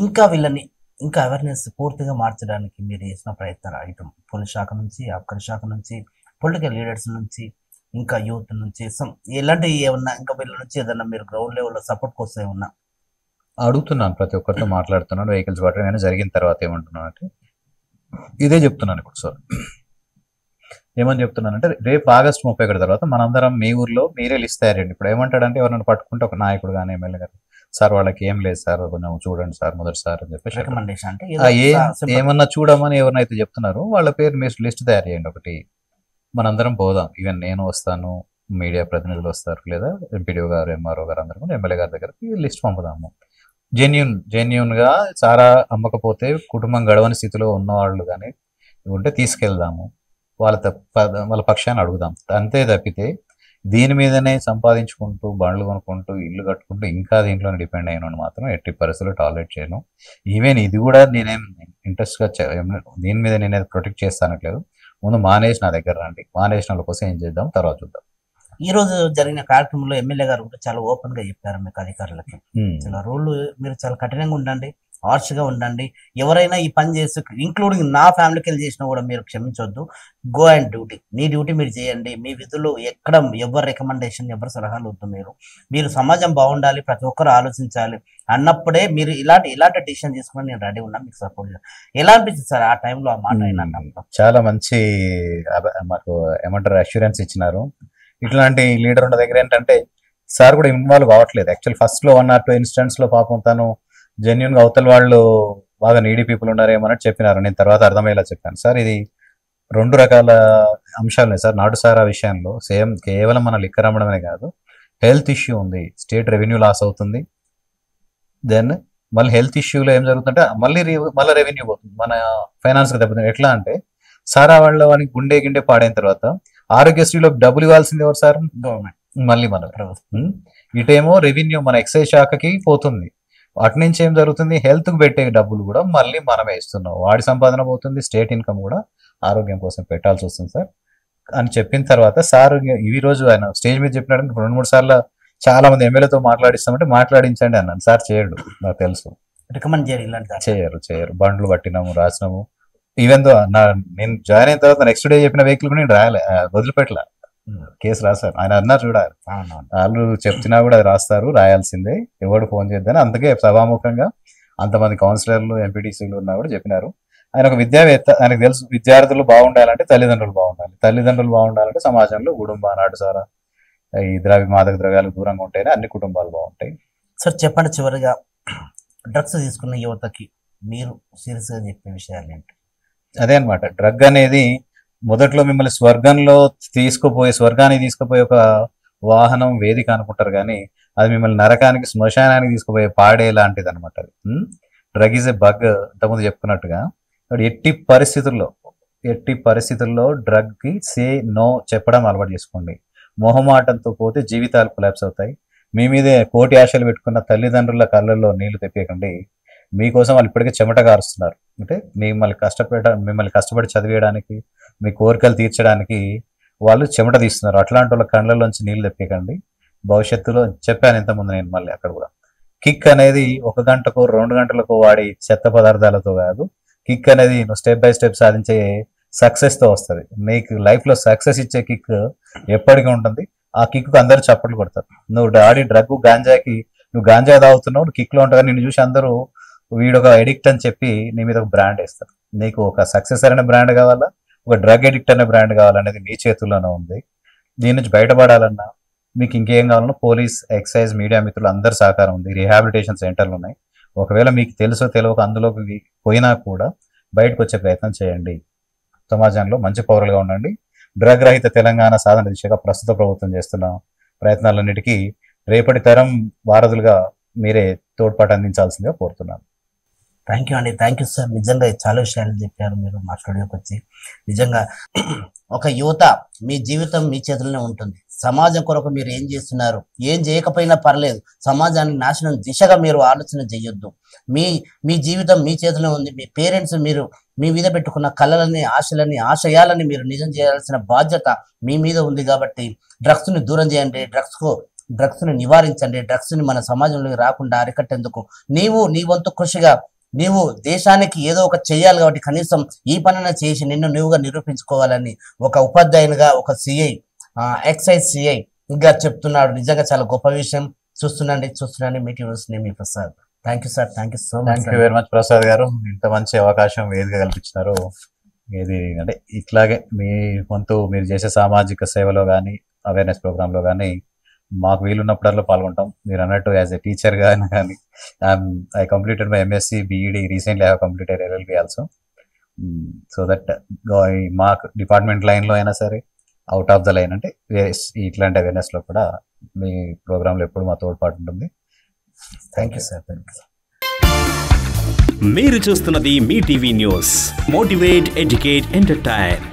ఇంకా వీళ్ళని ఇంకా అవేర్నెస్ పూర్తిగా మార్చడానికి మీరు చేసిన ప్రయత్నాలు ఇటు పోలీస్ శాఖ నుంచి, అబ్కారీ శాఖ నుంచి, పొలిటికల్ లీడర్స్ నుంచి, ఇంకా యూత్ నుంచి ఇలాంటివి ఏమన్నా ఇంకా వీళ్ళ నుంచి ఏదన్నా మీరు గ్రౌండ్ లెవెల్లో సపోర్ట్ కోసం ఏమన్నా అడుగుతున్నాను, ప్రతి ఒక్కరితో మాట్లాడుతున్నాను. వెహికల్స్ పట్టడం జరిగిన తర్వాత ఏమంటున్నాను అంటే ఇదే చెప్తున్నాను ఇప్పుడు. సార్ ఏమని చెప్తున్నానంటే రేపు ఆగస్టు 31 తర్వాత మనందరం మీ ఊర్లో మీరే లిస్ట్ తయారండి. ఇప్పుడు ఏమంటాడంటే ఎవరైనా పట్టుకుంటే ఒక నాయకుడు కానీ ఎమ్మెల్యే గారు, సార్ వాళ్ళకి ఏం లేదు సార్ కొంచెం చూడండి సార్ మొదటిసారి అని చెప్పేసి రికమెండేషన్ అంటే ఏమన్నా చూడమని ఎవరినైతే చెప్తున్నారో వాళ్ళ పేరు మీరు లిస్ట్ తయారు చేయండి ఒకటి, మనందరం పోదాం. ఈవెన్ నేను వస్తాను, మీడియా ప్రతినిధులు వస్తారు, లేదా ఎంపీడీఓ గారు, ఎంఆర్ఓ గారు అందరూ కూడా ఎమ్మెల్యే గారి దగ్గరికి లిస్ట్ పంపుదాము. జెన్యున్ గా సారా అమ్మకపోతే కుటుంబం గడవని స్థితిలో ఉన్నవాళ్ళు కానీ ఉంటే తీసుకెళ్దాము, వాళ్ళ పక్షాన్ని అడుగుదాం. అంతే తప్పితే దీని మీదనే సంపాదించుకుంటూ బండ్లు కొనుక్కుంటూ ఇల్లు కట్టుకుంటూ ఇంకా దీంట్లోనే డిపెండ్ అయిన మాత్రం ఎట్టి పరిస్థితుల్లో టాలరేట్ చేయను. ఈవెన్ ఇది కూడా నేనేం ఇంట్రెస్ట్గా దీని మీద నేనేది ప్రొటెక్ట్ చేస్తానట్లేదు. ముందు మానేసి నా దగ్గర రండి, మానేసిన వాళ్ళ కోసం ఏం చేద్దాం తర్వాత చూద్దాం. ఈ రోజు జరిగిన కార్యక్రమంలో ఎమ్మెల్యే గారు కూడా చాలా ఓపెన్ గా చెప్పారు మీకు అధికారులకి, చాలా రూల్ మీరు చాలా కఠినంగా ఉండండి, హార్ష్ గా ఉండండి, ఎవరైనా ఈ పని చేసి ఇంక్లూడింగ్ నా ఫ్యామిలీకి వెళ్ళి చేసినా కూడా మీరు క్షమించొద్దు, గో అండ్ డ్యూటీ, మీ డ్యూటీ మీరు చేయండి, మీ విధులు ఎక్కడ ఎవరి రికమెండేషన్ ఎవరి సలహాలు వద్దు, మీరు సమాజం బాగుండాలి, ప్రతి ఒక్కరు ఆలోచించాలి అన్నప్పుడే మీరు ఇలాంటి డిసిషన్ తీసుకుని నేను రెడీ ఉన్నా మీకు సపోర్ట్. ఎలా అనిపించింది సార్ ఆ టైంలో ఆ మాట అయినా? చాలా మంచి మాకు ఏమంటారు అష్యూరెన్స్ ఇచ్చినారు. ఇట్లాంటి లీడర్ ఉన్న దగ్గర ఏంటంటే సార్ కూడా ఇన్వాల్వ్ కావట్లేదు. యాక్చువల్ ఫస్ట్ లో 1 or 2 ఇన్స్టెంట్స్ లో పాపం తను జెన్యున్ గా అవతల వాళ్ళు బాగా నీడీ పీపుల్ ఉన్నారేమన్నట్టు చెప్పినారు. నేను తర్వాత అర్థమయ్యేలా చెప్పాను. సార్ ఇది 2 రకాల అంశాలు సార్. నాటుసారా విషయంలో సేమ్ కేవలం మన లిక్కర్ అమ్మడమే కాదు, హెల్త్ ఇష్యూ ఉంది, స్టేట్ రెవెన్యూ లాస్ అవుతుంది. దెన్ మళ్ళీ హెల్త్ ఇష్యూలో ఏం జరుగుతుంటే మళ్ళీ రెవెన్యూ పోతుంది, మన ఫైనాన్స్ గా దెబ్బతుంది. ఎట్లా అంటే సారా వాళ్ళ వానికి గుండె పాడైన తర్వాత ఆరోగ్యశ్రీలో డబ్బులు ఇవ్వాల్సింది ఎవరు సార్? గవర్నమెంట్. మళ్ళీ మన ప్రభుత్వం. ఇటేమో రెవెన్యూ మన ఎక్సైజ్ శాఖకి పోతుంది, అటు నుంచి ఏం జరుగుతుంది, హెల్త్ కు పెట్టే డబ్బులు కూడా మళ్ళీ మనమే ఇస్తున్నాం, వాడి సంపాదన పోతుంది, స్టేట్ ఇన్కమ్ కూడా ఆరోగ్యం కోసం పెట్టాల్సి వస్తుంది సార్ అని చెప్పిన తర్వాత సార్ ఈ రోజు ఆయన స్టేజ్ మీద చెప్పినాడు. 2-3 సార్లు చాలా మంది ఎమ్మెల్యేతో మాట్లాడిస్తామంటే మాట్లాడించండి అన్నాను. సార్ చేయడు, నాకు తెలుసు, రికమెండ్ చేయరు, చేయరు. బండ్లు పట్టినాము, రాసినాము. ఈవెన్ దో నేను జాయిన్ అయిన తర్వాత నెక్స్ట్ డే చెప్పిన వెహికల్ కూడా నేను రాయలే, వదిలిపెట్టలే, కేసు రాశారు. ఆయన అన్నారు చూడాలి, వాళ్ళు చెప్తున్నా కూడా అది రాయాల్సిందే, ఎవడు ఫోన్ చేద్దని. అందుకే సభాముఖంగా అంతమంది కౌన్సిలర్లు ఎంపీటీసీలు ఉన్నా కూడా చెప్పినారు. ఆయన ఒక విద్యావేత్త, ఆయనకు తెలుసు విద్యార్థులు బాగుండాలంటే తల్లిదండ్రులు బాగుండాలి, తల్లిదండ్రులు బాగుండాలంటే సమాజంలో గుడుంబ నాటుసారా ఈ మాదక ద్రవ్యాలకు దూరంగా ఉంటేనే అన్ని కుటుంబాలు బాగుంటాయి. సార్ చెప్పండి, చివరిగా డ్రగ్స్ తీసుకున్న యువతకి మీరు సీరియస్ గా చెప్పే విషయాలు ఏంటి? అదే అనమాట, డ్రగ్ అనేది మొదట్లో మిమ్మల్ని స్వర్గానికి తీసుకుపోయే ఒక వాహనం, వేదిక అనుకుంటారు, కానీ అది మిమ్మల్ని నరకానికి, శ్మశానానికి తీసుకుపోయే పాడే లాంటిది అనమాట. అది డ్రగ్ ఈజ్ ఎ బగ్, ఇంతకుముందు చెప్పుకున్నట్టుగా. ఎట్టి పరిస్థితుల్లో డ్రగ్ కి సే నో చెప్పడం అలవాటు చేసుకోండి. మొహమాటంతో పోతే జీవితాలు కొలాప్స్ అవుతాయి. మీ మీదే కోటి ఆశలు పెట్టుకున్న తల్లిదండ్రుల కళ్ళల్లో నీళ్లు తెప్పేయకండి. మీకోసం వాళ్ళు ఇప్పటికే చెమట కారుస్తున్నారు. అంటే మిమ్మల్ని కష్టపడి చదివేయడానికి, మీ కోరికలు తీర్చడానికి వాళ్ళు చెమట తీస్తున్నారు. అట్లాంటి వాళ్ళ కళ్ళల్లోంచి నీళ్లు తెప్పేయకండి. భవిష్యత్తులో చెప్పాను ఇంతకుముందు నేను, మళ్ళీ అక్కడ కూడా కిక్ అనేది 1 గంటకో 2 గంటలకో వాడి చెత్త పదార్థాలతో కాదు. కిక్ అనేది నువ్వు స్టెప్ బై స్టెప్ సాధించే సక్సెస్ తో వస్తుంది. నీకు లైఫ్ లో సక్సెస్ ఇచ్చే కిక్ ఎప్పటికీ ఉంటుంది. ఆ కిక్కు అందరూ చప్పట్లు కొడతారు. నువ్వు ఆడి గాంజాకి నువ్వు గాంజా తాగుతున్నావు, నువ్వు కిక్లో ఉంటావు, నిన్ను చూసి అందరూ వీడు ఒక ఎడిక్ట్ అని చెప్పి నీ మీద ఒక బ్రాండ్ వేస్తారు. నీకు ఒక సక్సెసర్ అనే బ్రాండ్ కావాలా, ఒక డ్రగ్ ఎడిక్ట్ అనే బ్రాండ్ కావాలనేది మీ చేతుల్లోనే ఉంది. దీని నుంచి బయటపడాలన్నా మీకు ఇంకేం కావాలన్నా పోలీస్, ఎక్సైజ్, మీడియా మిత్రులు అందరి సహకారం ఉంది. రీహాబిలిటేషన్ సెంటర్లు ఉన్నాయి. ఒకవేళ మీకు తెలుసో తెలియక అందులోకి పోయినా కూడా బయటకు వచ్చే ప్రయత్నం చేయండి. సమాజంలో మంచి పౌరులుగా ఉండండి. డ్రగ్ రహిత తెలంగాణ సాధన దిశగా ప్రస్తుత ప్రభుత్వం చేస్తున్న ప్రయత్నాలన్నిటికీ రేపటి తరం వారధులుగా మీరే తోడ్పాటు అందించాల్సిందిగా కోరుతున్నాను. థ్యాంక్ యూ అండి, థ్యాంక్ యూ సార్. నిజంగా చాలా విషయాలు చెప్పారు మీరు మా స్టూడియోకి వచ్చి. నిజంగా ఒక యువత, మీ జీవితం మీ చేతుల్లోనే ఉంటుంది. సమాజం కొరకు మీరు ఏం చేస్తున్నారు, ఏం చేయకపోయినా పర్లేదు, సమాజాన్ని నాశనం దిశగా మీరు ఆలోచన చేయొద్దు. మీ జీవితం మీ చేతిలో ఉంది. మీ పేరెంట్స్ మీరు మీ మీద పెట్టుకున్న కళలని, ఆశలని, ఆశయాలని మీరు నిజం చేయాల్సిన బాధ్యత మీ మీద ఉంది. కాబట్టి డ్రగ్స్ని దూరం చేయండి, డ్రగ్స్ని నివారించండి. డ్రగ్స్ని మన సమాజంలోకి రాకుండా అరికట్టేందుకు నీ వంతు కృషిగా నీవు దేశానికి ఏదో ఒక చెయ్యాలి. కాబట్టి కనీసం ఈ పనిని చేసి నిన్ను నువ్వుగా నిరూపించుకోవాలని ఒక ఉపాధ్యాయునిగా, ఒక సిఐ, ఎక్సైజ్ సిఐ ఇంకా చెప్తున్నాడు. నిజంగా చాలా గొప్ప విషయం. చూస్తున్నాండి మీటి న్యూస్. మీ Prasad. Thank you sir, thank you so much. Thank you very much Prasad garu. ఇంత మంచి అవకాశం వేదిక కల్పించినారు. ఇది అంటే ఇట్లాగే మీ వంతు మీరు చేసే సామాజిక సేవలో కానీ, అవేర్నెస్ ప్రోగ్రాంలో కానీ మాకు వీలున్నప్పుడల్లా పాల్గొంటాం. మీరు అన్నట్టు యాజ్ ఎ టీచర్ కానీ I completed my MSc BEd recently. I have completed LLB also. So that మా డిపార్ట్మెంట్ లైన్లో అయినా సరే, అవుట్ ఆఫ్ ద లైన్ అంటే ఇట్లాంటి అవేర్నెస్లో కూడా మీ ప్రోగ్రాంలో ఎప్పుడు మా తోడ్పాటు ఉంటుంది. Thank you sir. మీరు చూస్తున్నది మీ TV news. Motivate, educate, entertain.